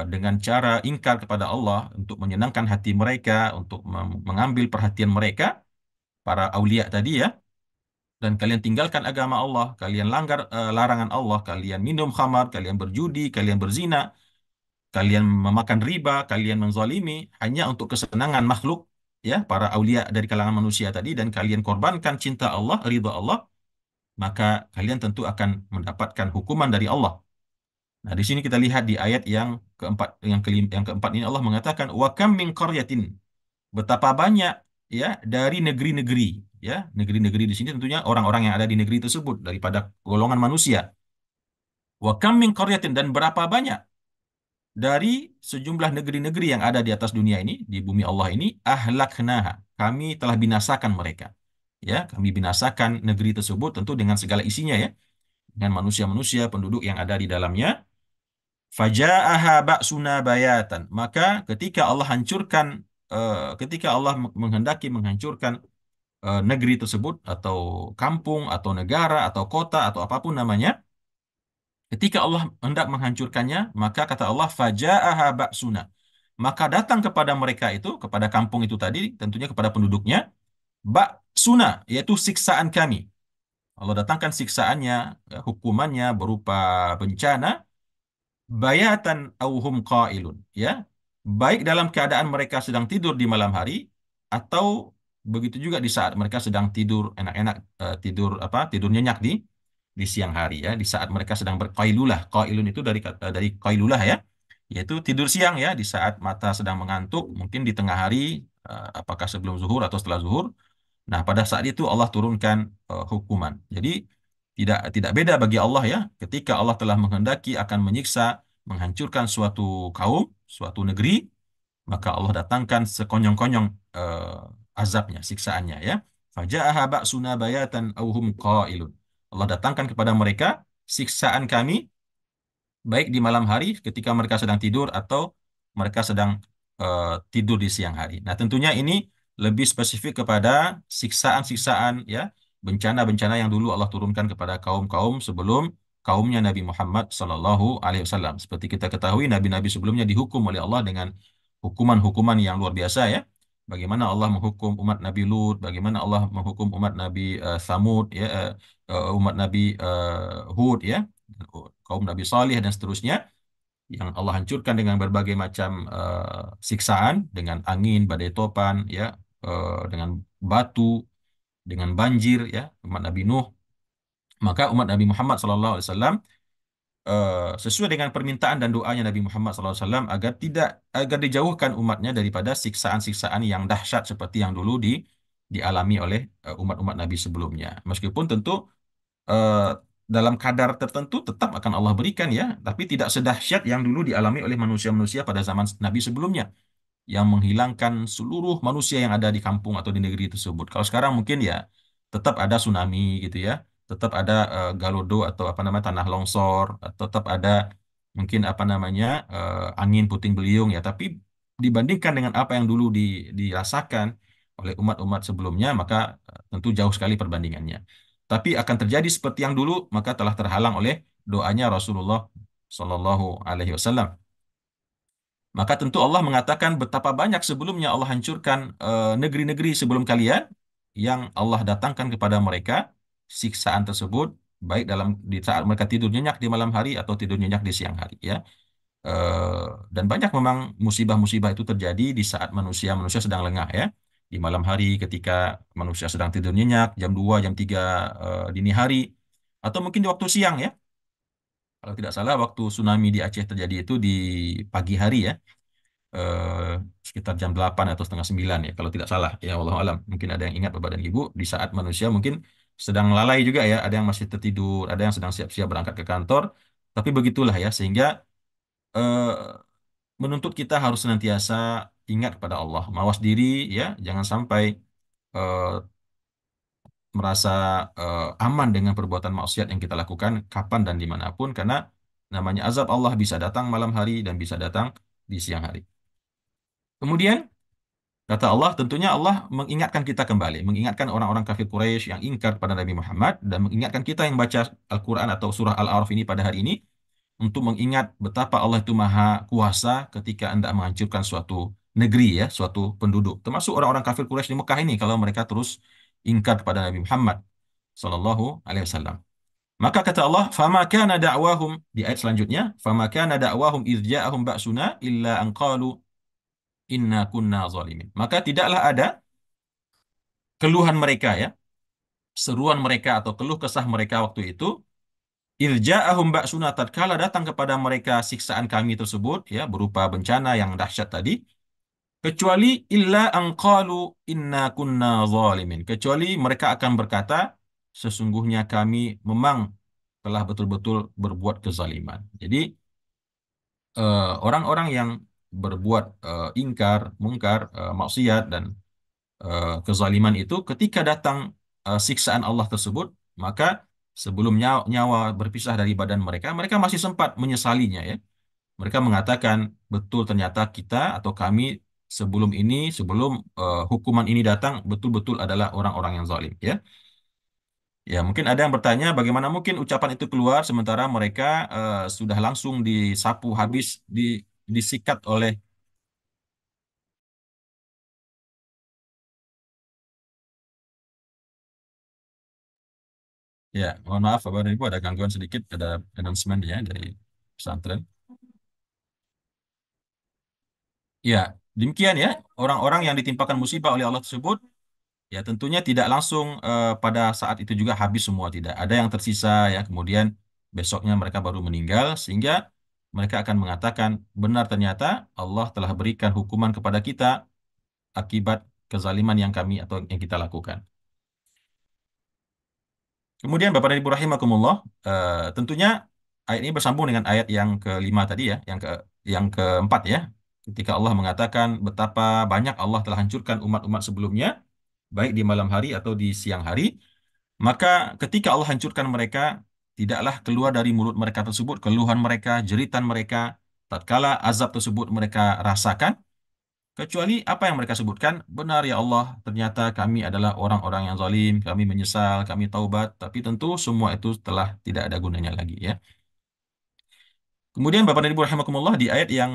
[SPEAKER 2] dengan cara ingkar kepada Allah untuk menyenangkan hati mereka, untuk mengambil perhatian mereka, para aulia tadi ya, dan kalian tinggalkan agama Allah, kalian langgar larangan Allah, kalian minum khamar, kalian berjudi, kalian berzina, kalian memakan riba, kalian menzalimi hanya untuk kesenangan makhluk, ya, para aulia dari kalangan manusia tadi, dan kalian korbankan cinta Allah, ridha Allah, maka kalian tentu akan mendapatkan hukuman dari Allah. Nah, di sini kita lihat di ayat yang keempat, yang keempat ini Allah mengatakan wa kam min qaryatin, betapa banyak ya dari negeri-negeri, ya, negeri-negeri di sini tentunya orang-orang yang ada di negeri tersebut daripada golongan manusia. Wa kam min qaryatin, dan berapa banyak dari sejumlah negeri-negeri yang ada di atas dunia ini, di bumi Allah ini, ahlaknaha, kami telah binasakan mereka. Ya, kami binasakan negeri tersebut tentu dengan segala isinya ya, dengan manusia-manusia penduduk yang ada di dalamnya. Faja'aha ba'suna bayatan. Maka ketika Allah hancurkan, ketika Allah menghendaki menghancurkan negeri tersebut atau kampung atau negara atau kota atau apapun namanya, ketika Allah hendak menghancurkannya, maka kata Allah, faja'aha ba'suna. Maka datang kepada mereka itu, kepada kampung itu tadi, tentunya kepada penduduknya, ba'suna, yaitu siksaan kami. Allah datangkan siksaannya, hukumannya berupa bencana, bayatan auhum qailun, ya. Baik dalam keadaan mereka sedang tidur di malam hari, atau begitu juga di saat mereka sedang tidur enak-enak, tidur apa? Tidur nyenyak di siang hari ya, di saat mereka sedang berqailulah. Qailun itu dari qailulah ya, yaitu tidur siang ya, di saat mata sedang mengantuk, mungkin di tengah hari, apakah sebelum zuhur atau setelah zuhur. Nah, pada saat itu Allah turunkan hukuman. Jadi tidak beda bagi Allah ya, ketika Allah telah menghendaki akan menyiksa, menghancurkan suatu kaum, suatu negeri, maka Allah datangkan sekonyong-konyong azabnya, siksaannya ya. Faja'aha ba'suna bayatan aw hum qailun. Allah datangkan kepada mereka siksaan kami baik di malam hari ketika mereka sedang tidur atau mereka sedang tidur di siang hari. Nah, tentunya ini lebih spesifik kepada siksaan-siksaan ya, bencana-bencana yang dulu Allah turunkan kepada kaum-kaum sebelum kaumnya Nabi Muhammad Sallallahu Alaihi Wasallam. Seperti kita ketahui, nabi-nabi sebelumnya dihukum oleh Allah dengan hukuman-hukuman yang luar biasa ya. Bagaimana Allah menghukum umat Nabi Lut, bagaimana Allah menghukum umat Nabi Thamud ya, umat Nabi Hud ya, kaum Nabi Salih dan seterusnya, yang Allah hancurkan dengan berbagai macam siksaan, dengan angin, badai topan, ya, dengan batu, dengan banjir, ya, umat Nabi Nuh. Maka umat Nabi Muhammad SAW sesuai dengan permintaan dan doanya Nabi Muhammad SAW agar dijauhkan umatnya daripada siksaan-siksaan yang dahsyat seperti yang dulu dialami oleh umat-umat Nabi sebelumnya. Meskipun tentu eh, dalam kadar tertentu tetap akan Allah berikan, ya, tapi tidak sedahsyat yang dulu dialami oleh manusia-manusia pada zaman Nabi sebelumnya, yang menghilangkan seluruh manusia yang ada di kampung atau di negeri tersebut. Kalau sekarang mungkin ya tetap ada tsunami gitu ya, tetap ada galodo atau apa namanya tanah longsor, atau tetap ada mungkin apa namanya angin puting beliung ya. Tapi dibandingkan dengan apa yang dulu dirasakan oleh umat-umat sebelumnya, maka tentu jauh sekali perbandingannya. Tapi akan terjadi seperti yang dulu, maka telah terhalang oleh doanya Rasulullah Shallallahu Alaihi Wasallam. Maka tentu Allah mengatakan betapa banyak sebelumnya Allah hancurkan negeri-negeri sebelum kalian yang Allah datangkan kepada mereka siksaan tersebut, baik di saat mereka tidur nyenyak di malam hari atau tidur nyenyak di siang hari, ya. Eh, dan banyak memang musibah-musibah itu terjadi di saat manusia-manusia sedang lengah, ya. Di malam hari ketika manusia sedang tidur nyenyak jam 2 jam 3 dini hari, atau mungkin di waktu siang, ya. Kalau tidak salah waktu tsunami di Aceh terjadi itu di pagi hari, ya, eh, sekitar jam 8 atau setengah 9, ya, kalau tidak salah, ya, wallahu alam. Mungkin ada yang ingat Bapak dan Ibu, di saat manusia mungkin sedang lalai juga, ya, ada yang masih tertidur, ada yang sedang siap-siap berangkat ke kantor, tapi begitulah, ya, sehingga eh, menuntut kita harus senantiasa ingat kepada Allah, mawas diri, ya, jangan sampai eh, merasa aman dengan perbuatan maksiat yang kita lakukan kapan dan dimanapun, karena namanya azab Allah bisa datang malam hari dan bisa datang di siang hari. Kemudian kata Allah, tentunya Allah mengingatkan kita kembali, mengingatkan orang-orang kafir Quraisy yang ingkar pada Nabi Muhammad, dan mengingatkan kita yang baca Al-Quran atau surah Al-A'raf ini pada hari ini, untuk mengingat betapa Allah itu maha kuasa ketika hendak menghancurkan suatu negeri, ya, suatu penduduk. Termasuk orang-orang kafir Quraisy di Mekah ini, kalau mereka terus ingkar kepada Nabi Muhammad Sallallahu Alaihi Wasallam. Maka kata Allah, "Fama kana da'wahum," di ayat selanjutnya, "Fama kana da'wahum idh ja'ahum ba'suna illa an qalu inna kunna zalimin." Maka tidaklah ada keluhan mereka, ya, seruan mereka atau keluh kesah mereka waktu itu, irja'ahum ba'suna, tatkala datang kepada mereka siksaan kami tersebut, ya, berupa bencana yang dahsyat tadi, kecuali illa anqalu inna kunna zalimin, kecuali mereka akan berkata sesungguhnya kami memang telah betul-betul berbuat kezaliman. Jadi orang-orang yang berbuat ingkar, mungkar, maksiat dan kezaliman itu, ketika datang siksaan Allah tersebut, maka sebelum nyawa berpisah dari badan mereka, mereka masih sempat menyesalinya, ya. Mereka mengatakan, betul, ternyata kita atau kami sebelum ini, sebelum hukuman ini datang, betul-betul adalah orang-orang yang zalim, ya. Ya, mungkin ada yang bertanya, bagaimana mungkin ucapan itu keluar sementara mereka sudah langsung disapu habis, disikat oleh. Ya, mohon maaf Bapak dan Ibu, ada gangguan sedikit, ada announcement, ya, dari pesantren. Ya, demikian, ya, orang-orang yang ditimpakan musibah oleh Allah tersebut, ya, tentunya tidak langsung pada saat itu juga habis semua, tidak. Ada yang tersisa, ya, kemudian besoknya mereka baru meninggal, sehingga mereka akan mengatakan, benar, ternyata Allah telah berikan hukuman kepada kita akibat kezaliman yang kami atau yang kita lakukan. Kemudian Bapak dan Ibu rahimakumullah, tentunya ayat ini bersambung dengan ayat yang kelima tadi, ya, yang keempat, ya. Ketika Allah mengatakan betapa banyak Allah telah hancurkan umat-umat sebelumnya, baik di malam hari atau di siang hari, maka ketika Allah hancurkan mereka, tidaklah keluar dari mulut mereka tersebut keluhan mereka, jeritan mereka, tatkala azab tersebut mereka rasakan, kecuali apa yang mereka sebutkan, benar ya Allah, ternyata kami adalah orang-orang yang zalim, kami menyesal, kami taubat, tapi tentu semua itu telah tidak ada gunanya lagi, ya. Kemudian Bapak dan Ibu rahimakumullah, di ayat yang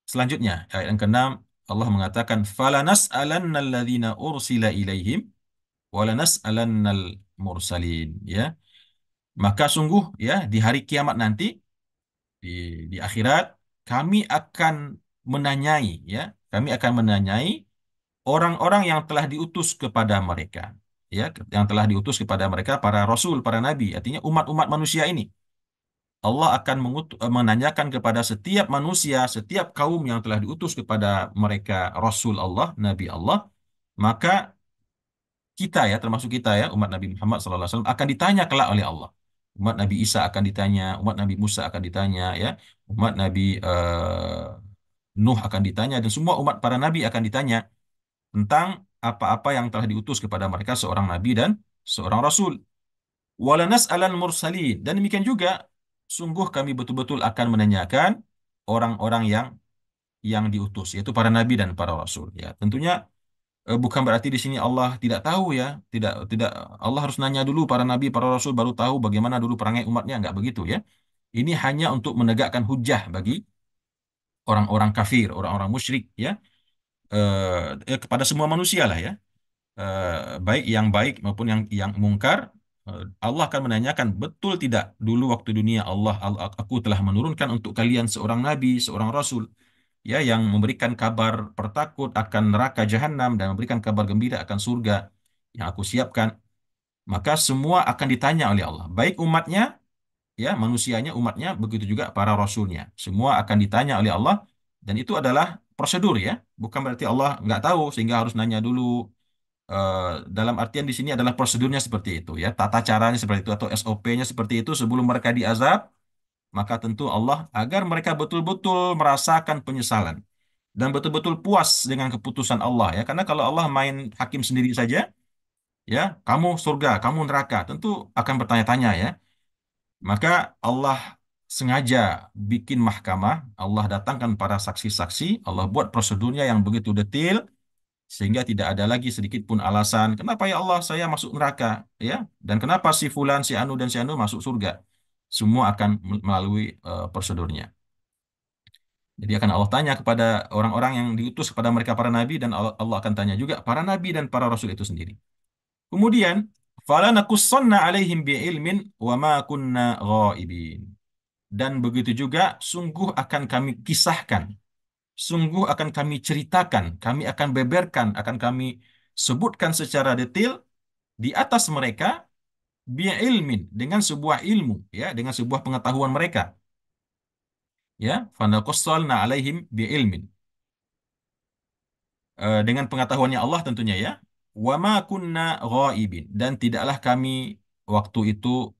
[SPEAKER 2] selanjutnya, ayat yang keenam, Allah mengatakan, "Falanas'alannal ladzina ursila ilaihim walanas'alannal mursalin." Ya, maka sungguh, ya, di hari kiamat nanti, di akhirat, kami akan menanyai, ya, kami akan menanyai orang-orang yang telah diutus kepada mereka, ya, yang telah diutus kepada mereka para rasul, para nabi, artinya umat-umat manusia ini. Allah akan menanyakan kepada setiap manusia, setiap kaum yang telah diutus kepada mereka rasul Allah, nabi Allah, maka kita, ya, termasuk kita, ya, umat Nabi Muhammad SAW akan ditanya kelak oleh Allah. Umat Nabi Isa akan ditanya, umat Nabi Musa akan ditanya, ya, umat Nabi Nuh akan ditanya, dan semua umat para nabi akan ditanya tentang apa-apa yang telah diutus kepada mereka seorang nabi dan seorang rasul. Walanas'alan mursalin, dan demikian juga sungguh kami betul-betul akan menanyakan orang-orang yang diutus, yaitu para nabi dan para rasul. Ya, tentunya bukan berarti di sini Allah tidak tahu, ya. Tidak tidak Allah harus nanya dulu para nabi, para rasul baru tahu bagaimana dulu perangai umatnya, enggak begitu, ya. Ini hanya untuk menegakkan hujah bagi orang-orang kafir, orang-orang musyrik, ya. Kepada semua manusia lah, ya. Baik yang baik maupun yang mungkar. Allah akan menanyakan, betul tidak dulu waktu dunia aku telah menurunkan untuk kalian seorang nabi, seorang rasul, ya, yang memberikan kabar pertakut akan neraka jahanam dan memberikan kabar gembira akan surga yang aku siapkan. Maka semua akan ditanya oleh Allah, baik umatnya, ya, manusianya, umatnya, begitu juga para rasulnya, semua akan ditanya oleh Allah. Dan itu adalah prosedur, ya, bukan berarti Allah nggak tahu sehingga harus nanya dulu. Dalam artian di sini adalah prosedurnya seperti itu, ya, tata caranya seperti itu atau SOP-nya seperti itu sebelum mereka diazab. Maka tentu Allah agar mereka betul-betul merasakan penyesalan dan betul-betul puas dengan keputusan Allah, ya, karena kalau Allah main hakim sendiri saja, ya, kamu surga, kamu neraka, tentu akan bertanya-tanya, ya. Maka Allah sengaja bikin mahkamah, Allah datangkan para saksi-saksi, Allah buat prosedurnya yang begitu detail sehingga tidak ada lagi sedikit pun alasan kenapa, ya Allah, saya masuk neraka, ya, dan kenapa si fulan, si anu dan si anu masuk surga. Semua akan melalui prosedurnya. Jadi akan Allah tanya kepada orang-orang yang diutus kepada mereka para nabi, dan Allah akan tanya juga para nabi dan para rasul itu sendiri. Kemudian, falanakussanna alaihim bi'ilmin wa ma kunna ghaibin. Dan begitu juga sungguh akan kami kisahkan, sungguh akan kami ceritakan, kami akan beberkan, akan kami sebutkan secara detail di atas mereka bi'ilmin, dengan sebuah ilmu, ya, dengan sebuah pengetahuan mereka, ya, fanaqassalna alaihim bi'ilmin. Dengan pengetahuannya Allah tentunya, ya. Wa ma kunna ghaibin, dan tidaklah kami waktu itu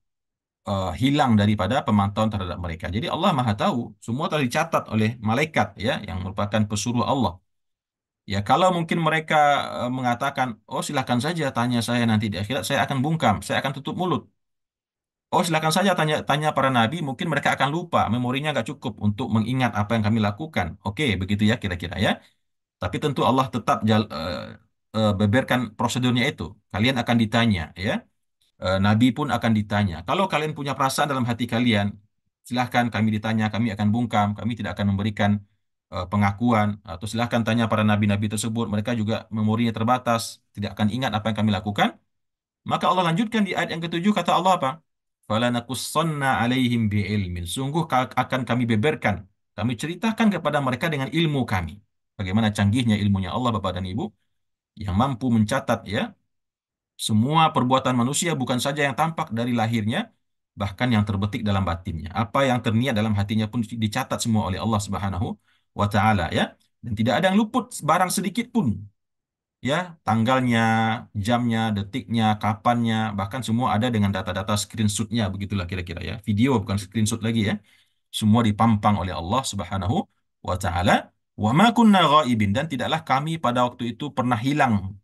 [SPEAKER 2] hilang daripada pemantauan terhadap mereka. Jadi Allah Maha tahu, semua telah dicatat oleh malaikat, ya, yang merupakan pesuruh Allah. Ya, kalau mungkin mereka mengatakan, oh silahkan saja tanya saya nanti di akhirat, saya akan bungkam, saya akan tutup mulut. Oh silahkan saja tanya tanya para nabi, mungkin mereka akan lupa, memorinya nggak cukup untuk mengingat apa yang kami lakukan. Oke, begitu, ya, kira-kira, ya. Tapi tentu Allah tetap beberkan prosedurnya itu. Kalian akan ditanya, ya. Nabi pun akan ditanya. Kalau kalian punya perasaan dalam hati kalian, silahkan kami ditanya, kami akan bungkam, kami tidak akan memberikan pengakuan. Atau silahkan tanya para nabi-nabi tersebut, mereka juga memorinya terbatas, tidak akan ingat apa yang kami lakukan. Maka Allah lanjutkan di ayat yang ketujuh, kata Allah apa? Falanakussanna alaihim bi'ilmin. Sungguh akan kami beberkan, kami ceritakan kepada mereka dengan ilmu kami. Bagaimana canggihnya ilmunya Allah, Bapak dan Ibu, yang mampu mencatat, ya, semua perbuatan manusia, bukan saja yang tampak dari lahirnya, bahkan yang terbetik dalam batinnya. Apa yang terniat dalam hatinya pun dicatat semua oleh Allah Subhanahu wa taala, ya. Dan tidak ada yang luput barang sedikit pun, ya, tanggalnya, jamnya, detiknya, kapannya, bahkan semua ada dengan data-data screenshotnya, begitulah kira-kira, ya. Video bukan screenshot lagi, ya. Semua dipampang oleh Allah Subhanahu wa taala. Wa ma kunna ghaibin, dan tidaklah kami pada waktu itu pernah hilang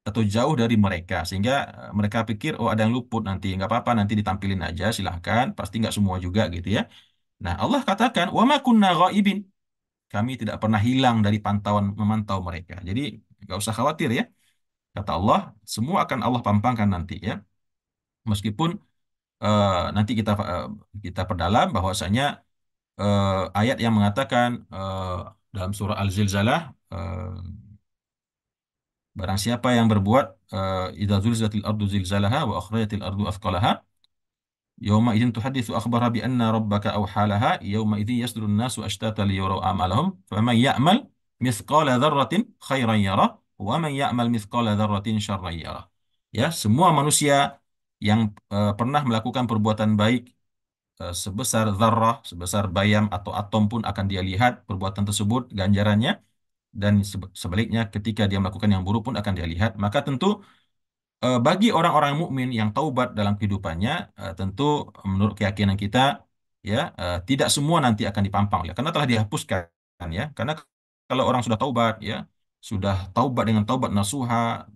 [SPEAKER 2] atau jauh dari mereka sehingga mereka pikir, oh ada yang luput, nanti nggak apa-apa, nanti ditampilin aja, silahkan, pasti nggak semua juga, gitu, ya. Nah, Allah katakan wa ma kunna ghaibin, kami tidak pernah hilang dari pantauan memantau mereka. Jadi nggak usah khawatir, ya, kata Allah, semua akan Allah pampangkan nanti, ya. Meskipun nanti kita perdalam bahwasanya ayat yang mengatakan dalam surah Al-Zilzalah, barang siapa yang berbuat idza zulzilatil ardu zilzalaha wa akhrajatil ardu athqalaha, Yauma idzin tuhaditsu akhbara bi anna rabbaka awhalaha yauma idzin yasdurun nasu ashtata liyuraw a'malahum faman ya'mal mithqala dzarratin khairan yarah wa man ya'mal mithqala dzarratin syarran yarah. Ya, semua manusia yang pernah melakukan perbuatan baik sebesar zarrah, sebesar bayam atau atom pun akan dia lihat perbuatan tersebut ganjarannya, dan sebaliknya ketika dia melakukan yang buruk pun akan dia lihat. Maka tentu bagi orang-orang mukmin yang taubat dalam kehidupannya, tentu menurut keyakinan kita, ya, tidak semua nanti akan dipampang ya, karena telah dihapuskan, ya. Karena kalau orang sudah taubat, ya, sudah taubat dengan taubat nasuha,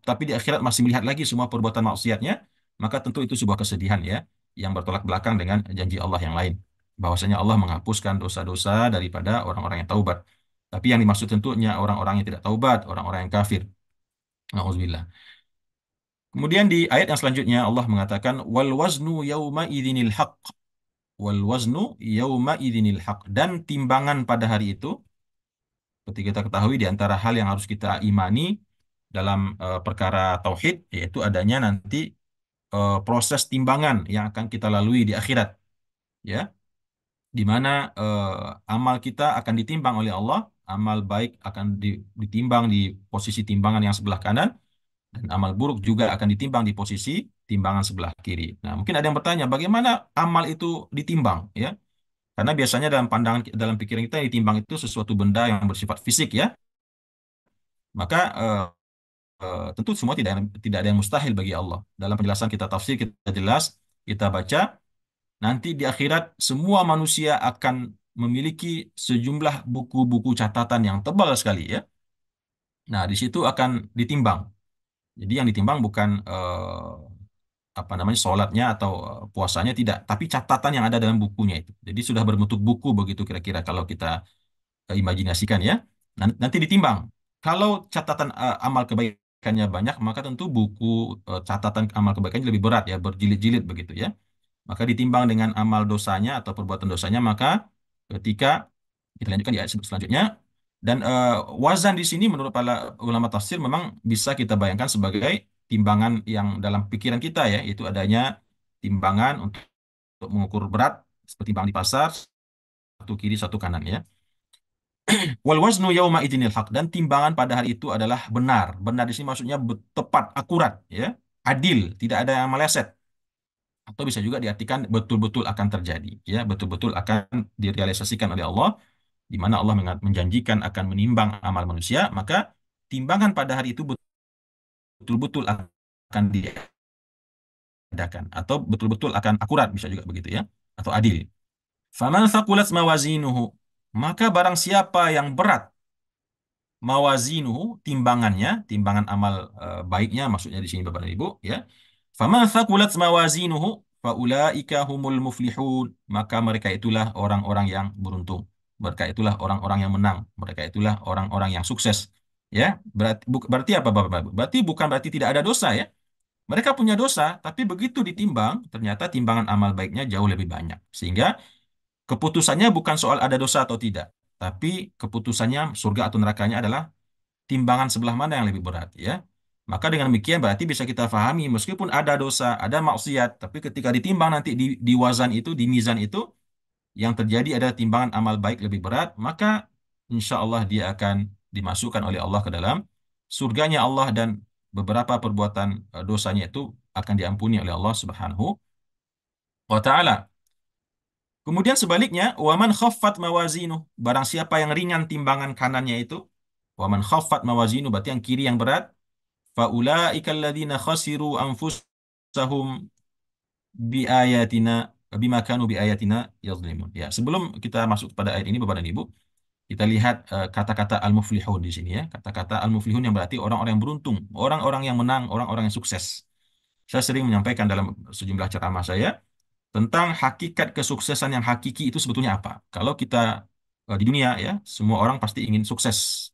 [SPEAKER 2] tapi di akhirat masih melihat lagi semua perbuatan maksiatnya, maka tentu itu sebuah kesedihan, ya, yang bertolak belakang dengan janji Allah yang lain, bahwasanya Allah menghapuskan dosa-dosa daripada orang-orang yang taubat. Tapi yang dimaksud tentunya orang-orang yang tidak taubat, orang-orang yang kafir. Nauzubillah. Kemudian di ayat yang selanjutnya Allah mengatakan wal waznu yauma idzinil haq, wal waznu yauma idzinil haq, dan timbangan pada hari itu, seperti kita ketahui di antara hal yang harus kita imani dalam perkara tauhid, yaitu adanya nanti proses timbangan yang akan kita lalui di akhirat, ya, di mana amal kita akan ditimbang oleh Allah, amal baik akan ditimbang di posisi timbangan yang sebelah kanan, dan amal buruk juga akan ditimbang di posisi timbangan sebelah kiri. Nah, mungkin ada yang bertanya, bagaimana amal itu ditimbang, ya? Karena biasanya dalam pandangan, dalam pikiran kita, yang ditimbang itu sesuatu benda yang bersifat fisik, ya. Maka tentu semua tidak ada yang mustahil bagi Allah. Dalam penjelasan kita tafsir, kita jelas, kita baca, nanti di akhirat semua manusia akan memiliki sejumlah buku-buku catatan yang tebal sekali, ya. Nah, di situ akan ditimbang. Jadi yang ditimbang bukan apa namanya sholatnya atau puasanya, tidak, tapi catatan yang ada dalam bukunya itu. Jadi sudah berbentuk buku begitu kira-kira kalau kita imajinasikan, ya. Nanti ditimbang. Kalau catatan amal kebaikannya banyak, maka tentu buku catatan amal kebaikannya lebih berat, ya, berjilid-jilid begitu, ya. Maka ditimbang dengan amal dosanya atau perbuatan dosanya, maka ketika kita lanjutkan di ayat selanjutnya, dan wazan di sini menurut para ulama tafsir memang bisa kita bayangkan sebagai timbangan yang dalam pikiran kita, ya, itu adanya timbangan untuk mengukur berat seperti timbangan di pasar, satu kiri satu kanan, ya. Wal waznu yauma idzinil haq, dan timbangan pada hari itu adalah benar. Benar di sini maksudnya tepat, akurat, ya, adil, tidak ada yang meleset. Atau bisa juga diartikan betul-betul akan terjadi, ya, betul-betul akan direalisasikan oleh Allah, di mana Allah menjanjikan akan menimbang amal manusia, maka timbangan pada hari itu betul-betul akan diadakan, atau betul-betul akan akurat, bisa juga begitu, ya, atau adil. Faman thaqulat mawazinuhu, maka barang siapa yang berat mawazinuhu, timbangannya, timbangan amal baiknya maksudnya di sini Bapak dan Ibu, ya. Faman thaqulat mawazinuhu faulaika humul muflihun, maka mereka itulah orang-orang yang beruntung. Mereka itulah orang-orang yang menang. Mereka itulah orang-orang yang sukses. Ya, berarti apa Bapak Ibu? Berarti bukan berarti tidak ada dosa, ya. Mereka punya dosa, tapi begitu ditimbang, ternyata timbangan amal baiknya jauh lebih banyak. Sehingga keputusannya bukan soal ada dosa atau tidak, tapi keputusannya surga atau nerakanya adalah timbangan sebelah mana yang lebih berat, ya. Maka dengan demikian berarti bisa kita pahami, meskipun ada dosa, ada maksiat, tapi ketika ditimbang nanti di wazan itu, di mizan itu, yang terjadi adalah timbangan amal baik lebih berat, maka insya Allah dia akan dimasukkan oleh Allah ke dalam surganya Allah, dan beberapa perbuatan dosanya itu akan diampuni oleh Allah Subhanahu wa taala. Kemudian sebaliknya, waman khaffat mawazinu, barang siapa yang ringan timbangan kanannya itu, waman khaffat mawazinu berarti yang kiri yang berat, faulaika alladzina khasiru anfusahum biayatina bima kanu biayatina yazlimun. Ya, sebelum kita masuk pada ayat ini Bapak dan Ibu, kita lihat kata-kata al-muflihun di sini, ya. Kata-kata al-muflihun yang berarti orang-orang yang beruntung, orang-orang yang menang, orang-orang yang sukses. Saya sering menyampaikan dalam sejumlah ceramah saya tentang hakikat kesuksesan yang hakiki itu sebetulnya apa. Kalau kita di dunia, ya, semua orang pasti ingin sukses,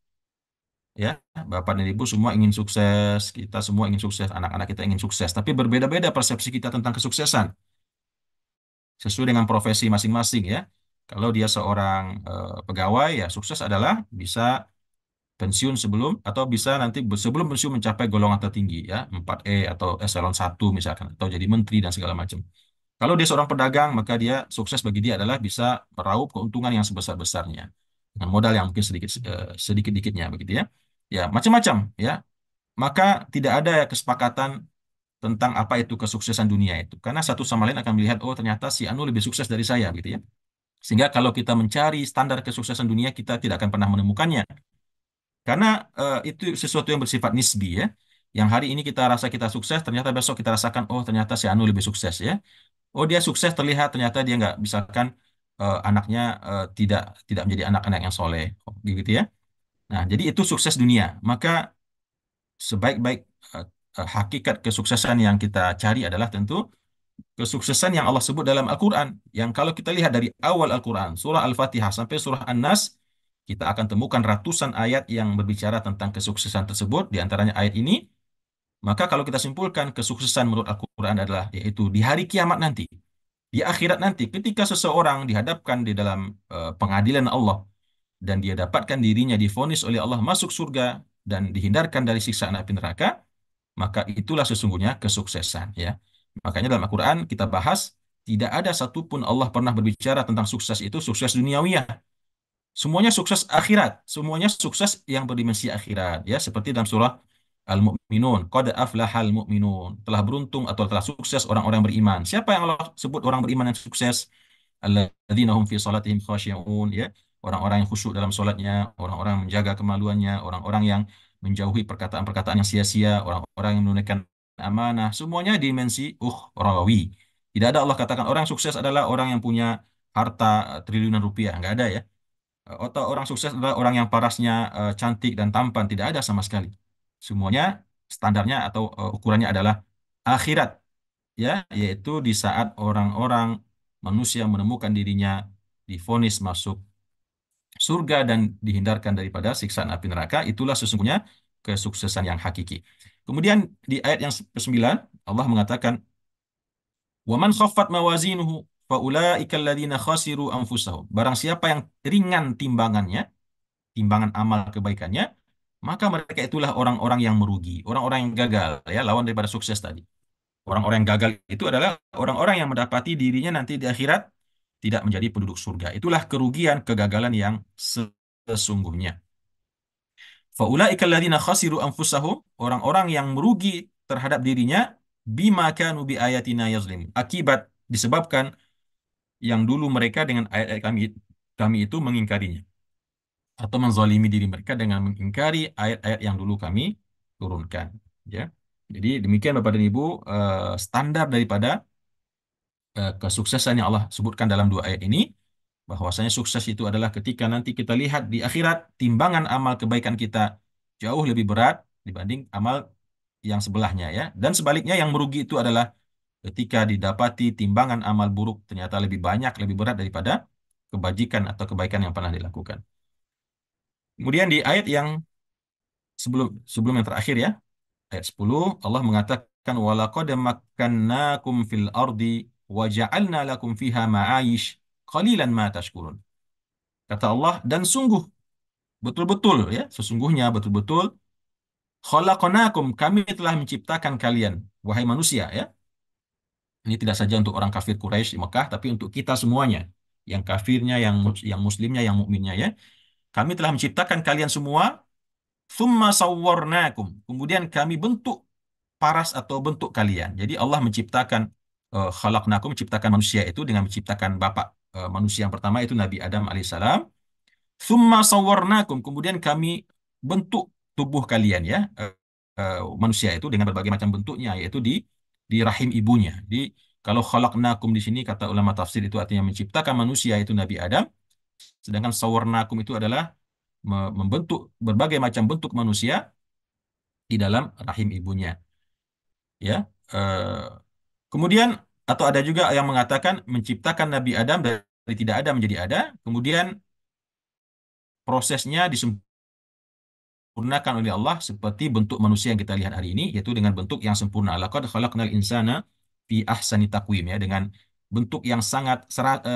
[SPEAKER 2] ya. Bapak dan Ibu semua ingin sukses, kita semua ingin sukses, anak-anak kita ingin sukses. Tapi berbeda-beda persepsi kita tentang kesuksesan sesuai dengan profesi masing-masing, ya. Kalau dia seorang pegawai, ya, sukses adalah bisa pensiun sebelum, atau bisa nanti sebelum pensiun mencapai golongan tertinggi, ya, 4E atau eselon 1 misalkan, atau jadi menteri dan segala macam. Kalau dia seorang pedagang, maka dia sukses bagi dia adalah bisa meraup keuntungan yang sebesar-besarnya dengan modal yang mungkin sedikit-dikitnya begitu ya. Ya, macam-macam ya. Maka tidak ada ya kesepakatan tentang apa itu kesuksesan dunia itu. Karena satu sama lain akan melihat, oh ternyata si Anu lebih sukses dari saya gitu ya. Sehingga kalau kita mencari standar kesuksesan dunia, kita tidak akan pernah menemukannya. Karena itu sesuatu yang bersifat nisbi ya. Yang hari ini kita rasa kita sukses, ternyata besok kita rasakan, oh ternyata si Anu lebih sukses ya. Oh dia sukses terlihat, ternyata dia nggak, misalkan anaknya tidak tidak menjadi anak-anak yang soleh, oh, gitu ya. Nah, jadi itu sukses dunia. Maka sebaik-baik eh, hakikat kesuksesan yang kita cari adalah tentu kesuksesan yang Allah sebut dalam Al-Quran. Yang kalau kita lihat dari awal Al-Quran, surah Al-Fatihah sampai surah An-Nas, kita akan temukan ratusan ayat yang berbicara tentang kesuksesan tersebut, di antaranya ayat ini. Maka kalau kita simpulkan, kesuksesan menurut Al-Quran adalah yaitu di hari kiamat nanti, di akhirat nanti, ketika seseorang dihadapkan di dalam pengadilan Allah, dan dia dapatkan dirinya divonis oleh Allah masuk surga dan dihindarkan dari siksaan api neraka, maka itulah sesungguhnya kesuksesan ya. Makanya dalam Al-Quran kita bahas tidak ada satupun Allah pernah berbicara tentang sukses itu sukses duniawiyah. Semuanya sukses akhirat, semuanya sukses yang berdimensi akhirat ya, seperti dalam surah Al-Mu'minun, qad aflahal mu'minun, telah beruntung atau telah sukses orang-orang beriman. Siapa yang Allah sebut orang beriman yang sukses? Alladzina hum fi salatihim khasyi'un ya. Orang-orang yang khusyuk dalam salatnya, orang-orang yang menjaga kemaluannya, orang-orang yang menjauhi perkataan-perkataan yang sia-sia, orang-orang yang menunaikan amanah, semuanya dimensi ukhrawi. Tidak ada Allah katakan orang sukses adalah orang yang punya harta triliunan rupiah, enggak ada ya. Atau orang sukses adalah orang yang parasnya cantik dan tampan, tidak ada sama sekali. Semuanya standarnya atau ukurannya adalah akhirat ya, yaitu di saat orang-orang manusia menemukan dirinya divonis masuk surga dan dihindarkan daripada siksaan api neraka, itulah sesungguhnya kesuksesan yang hakiki. Kemudian di ayat yang ke-9 Allah mengatakan, "Wa man khaffat mawazinuhu faulaika alladziina khasiru anfusahum." Barang siapa yang ringan timbangannya, timbangan amal kebaikannya, maka mereka itulah orang-orang yang merugi, orang-orang yang gagal ya, lawan daripada sukses tadi. Orang-orang yang gagal itu adalah orang-orang yang mendapati dirinya nanti di akhirat tidak menjadi penduduk surga. Itulah kerugian, kegagalan yang sesungguhnya. Faulaika alladzina khasiru anfusahum, orang-orang yang merugi terhadap dirinya bima kanu bi ayatina yazlim. Akibat disebabkan yang dulu mereka dengan ayat-ayat kami itu mengingkarinya atau menzalimi diri mereka dengan mengingkari ayat-ayat yang dulu kami turunkan, ya. Jadi demikian Bapak dan Ibu standar daripada kesuksesan yang Allah sebutkan dalam dua ayat ini, bahwasanya sukses itu adalah ketika nanti kita lihat di akhirat timbangan amal kebaikan kita jauh lebih berat dibanding amal yang sebelahnya ya. Dan sebaliknya yang merugi itu adalah ketika didapati timbangan amal buruk ternyata lebih banyak, lebih berat daripada kebajikan atau kebaikan yang pernah dilakukan. Kemudian di ayat yang sebelum sebelum yang terakhir ya, ayat 10 Allah mengatakan walaqad makkannakum fil ardi wa ja'alna lakum fiha ma'ayish qalilan ma tashkurun. Kata Allah, dan sungguh betul-betul ya, sesungguhnya betul-betul khalaqnakum, kami telah menciptakan kalian wahai manusia ya. Ini tidak saja untuk orang kafir Quraisy di Mekah, tapi untuk kita semuanya, yang kafirnya, yang muslimnya, yang mukminnya ya. Kami telah menciptakan kalian semua, thumma sawwarnakum. Kemudian kami bentuk paras atau bentuk kalian. Jadi Allah menciptakan khalaqnakum, menciptakan manusia itu dengan menciptakan bapak manusia yang pertama itu Nabi Adam alaihissalam. Thumma sawwarnakum, kemudian kami bentuk tubuh kalian ya, manusia itu dengan berbagai macam bentuknya, yaitu di rahim ibunya. Di kalau khalaqnakum di sini kata ulama tafsir itu artinya menciptakan manusia itu Nabi Adam, sedangkan sawwarnakum itu adalah membentuk berbagai macam bentuk manusia di dalam rahim ibunya. Ya, kemudian atau ada juga yang mengatakan menciptakan Nabi Adam dari tidak ada menjadi ada, kemudian prosesnya disempurnakan oleh Allah seperti bentuk manusia yang kita lihat hari ini, yaitu dengan bentuk yang sempurna. Laqad khalaqnal insana fi ahsani taqwim ya, dengan bentuk yang sangat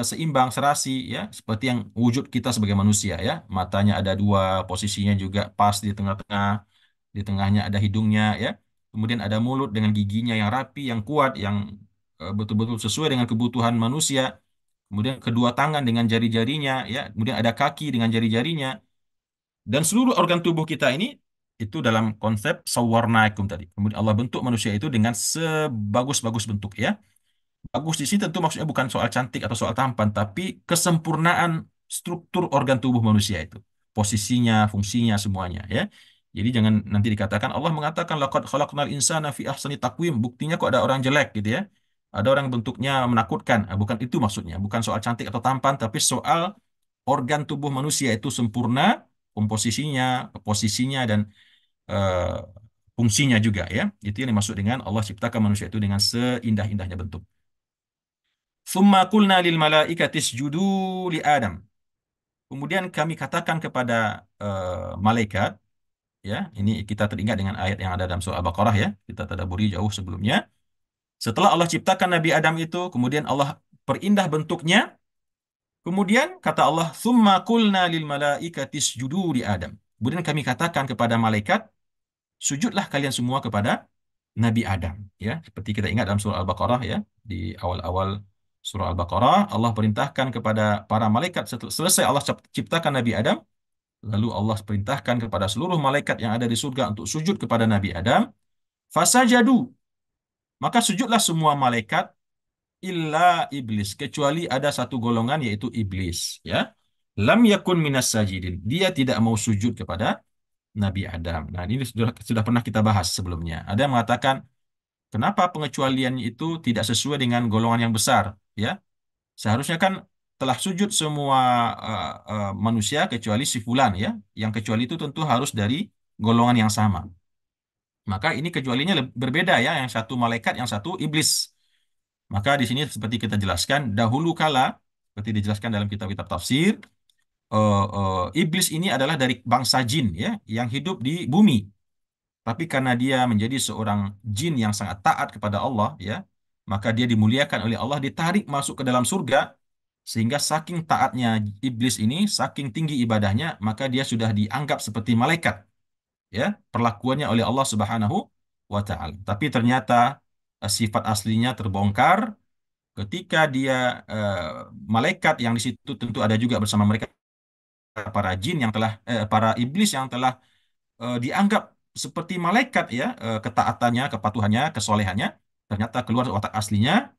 [SPEAKER 2] seimbang, serasi ya, seperti yang wujud kita sebagai manusia ya. Matanya ada dua, posisinya juga pas di tengah-tengah, di tengahnya ada hidungnya ya. Kemudian ada mulut dengan giginya yang rapi, yang kuat, yang betul-betul sesuai dengan kebutuhan manusia. Kemudian kedua tangan dengan jari-jarinya, ya. Kemudian ada kaki dengan jari-jarinya. Dan seluruh organ tubuh kita ini itu dalam konsep sawarnaikum tadi. Kemudian Allah bentuk manusia itu dengan sebagus-bagus bentuk, ya. Bagus di sini tentu maksudnya bukan soal cantik atau soal tampan, tapi kesempurnaan struktur organ tubuh manusia itu. Posisinya, fungsinya, semuanya, ya. Jadi jangan nanti dikatakan Allah mengatakan laqad khalaqnal insana fi ahsani taqwim. Buktinya kok ada orang jelek gitu ya. Ada orang bentuknya menakutkan. Bukan itu maksudnya. Bukan soal cantik atau tampan, tapi soal organ tubuh manusia itu sempurna, komposisinya, posisinya, dan eh, fungsinya juga, ya. Itu yang dimaksud dengan Allah ciptakan manusia itu dengan seindah-indahnya bentuk. Thumma qulna lil malaikati isjudu li Adam. Kemudian kami katakan kepada malaikat, ya, ini kita teringat dengan ayat yang ada dalam surah Al-Baqarah, ya. Kita tadaburi jauh sebelumnya. Setelah Allah ciptakan Nabi Adam itu, kemudian Allah perindah bentuknya. Kemudian kata Allah, "Tsumma qulna lil malaikati isjudu li Adam." Kemudian kami katakan kepada malaikat, sujudlah kalian semua kepada Nabi Adam, ya. Seperti kita ingat dalam surah Al-Baqarah, ya, di awal-awal surah Al-Baqarah Allah perintahkan kepada para malaikat setelah selesai Allah ciptakan Nabi Adam, lalu Allah perintahkan kepada seluruh malaikat yang ada di surga untuk sujud kepada Nabi Adam. Fasajadu, maka sujudlah semua malaikat illa iblis, kecuali ada satu golongan yaitu iblis, ya. Lam yakun minas sajidin, dia tidak mau sujud kepada Nabi Adam. Nah, ini sudah pernah kita bahas sebelumnya. Ada yang mengatakan kenapa pengecualiannya itu tidak sesuai dengan golongan yang besar, ya? Seharusnya kan telah sujud semua manusia kecuali si fulan, ya. Yang kecuali itu tentu harus dari golongan yang sama. Maka ini kecualinya berbeda, ya. Yang satu malaikat, yang satu iblis. Maka di sini seperti kita jelaskan dahulu kala, seperti dijelaskan dalam kitab-kitab tafsir, iblis ini adalah dari bangsa jin, ya, yang hidup di bumi. Tapi karena dia menjadi seorang jin yang sangat taat kepada Allah, ya, maka dia dimuliakan oleh Allah, ditarik masuk ke dalam surga, sehingga saking taatnya iblis ini, saking tinggi ibadahnya, maka dia sudah dianggap seperti malaikat, ya, perlakuannya oleh Allah Subhanahu wa taala. Tapi ternyata sifat aslinya terbongkar ketika dia malaikat yang di situ tentu ada juga bersama mereka para jin yang telah para iblis yang telah dianggap seperti malaikat, ya, ketaatannya, kepatuhannya, kesolehannya, ternyata keluar watak aslinya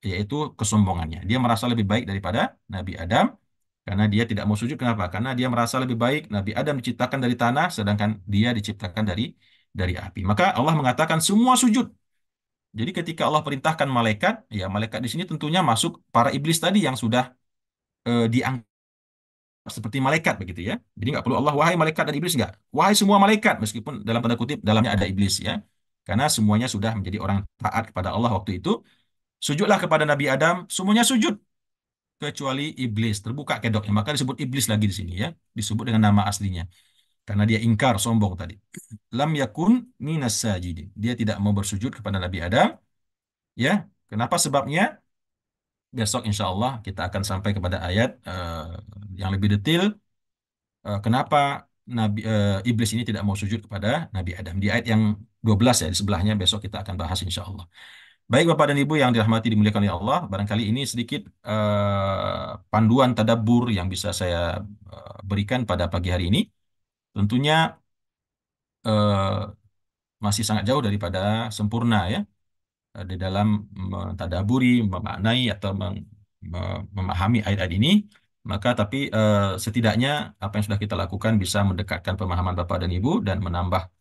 [SPEAKER 2] yaitu kesombongannya. Dia merasa lebih baik daripada Nabi Adam karena dia tidak mau sujud. Kenapa? Karena dia merasa lebih baik Nabi Adam diciptakan dari tanah sedangkan dia diciptakan dari api. Maka Allah mengatakan semua sujud. Jadi ketika Allah perintahkan malaikat, ya, malaikat di sini tentunya masuk para iblis tadi yang sudah dianggap seperti malaikat begitu, ya. Jadi nggak perlu Allah wahai malaikat dan iblis, nggak. Wahai semua malaikat, meskipun dalam tanda kutip dalamnya ada iblis, ya. Karena semuanya sudah menjadi orang taat kepada Allah waktu itu. Sujudlah kepada Nabi Adam, semuanya sujud kecuali iblis. Terbuka kedoknya, maka disebut iblis lagi di sini, ya. Disebut dengan nama aslinya karena dia ingkar, sombong tadi. Lam yakun minas sajidin. Dia tidak mau bersujud kepada Nabi Adam, ya. Kenapa sebabnya? Besok insya Allah kita akan sampai kepada ayat yang lebih detail. Kenapa iblis ini tidak mau sujud kepada Nabi Adam. Di ayat yang 12, ya, di sebelahnya, besok kita akan bahas insya Allah. Baik Bapak dan Ibu yang dirahmati dimuliakan oleh Allah, barangkali ini sedikit panduan tadabbur yang bisa saya berikan pada pagi hari ini. Tentunya eh, masih sangat jauh daripada sempurna, ya, di dalam mentadaburi, memaknai atau memahami ayat-ayat ini. Maka tapi setidaknya apa yang sudah kita lakukan bisa mendekatkan pemahaman Bapak dan Ibu dan menambah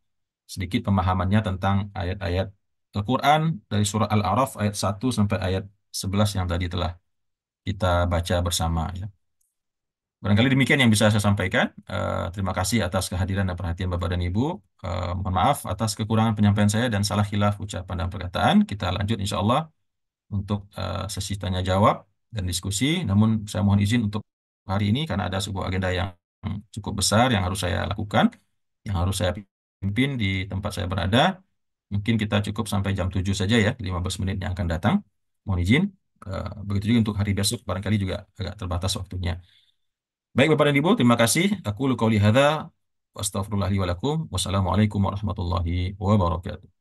[SPEAKER 2] sedikit pemahamannya tentang ayat-ayat Al-Quran dari surah Al-A'raf ayat 1 sampai ayat 11 yang tadi telah kita baca bersama, ya. Barangkali demikian yang bisa saya sampaikan. Terima kasih atas kehadiran dan perhatian Bapak dan Ibu. Mohon maaf atas kekurangan penyampaian saya dan salah khilaf ucapan dan perkataan. Kita lanjut insya Allah untuk sesi tanya jawab dan diskusi. Namun saya mohon izin untuk hari ini karena ada sebuah agenda yang cukup besar yang harus saya lakukan, yang harus saya pimpin di tempat saya berada. Mungkin kita cukup sampai jam 7 saja, ya, 15 menit yang akan datang. Mohon izin. Begitu juga untuk hari besok, barangkali juga agak terbatas waktunya. Baik Bapak dan Ibu, terima kasih. Aku qauli hadza wa astaghfirullah li wa lakum. Wassalamualaikum warahmatullahi wabarakatuh.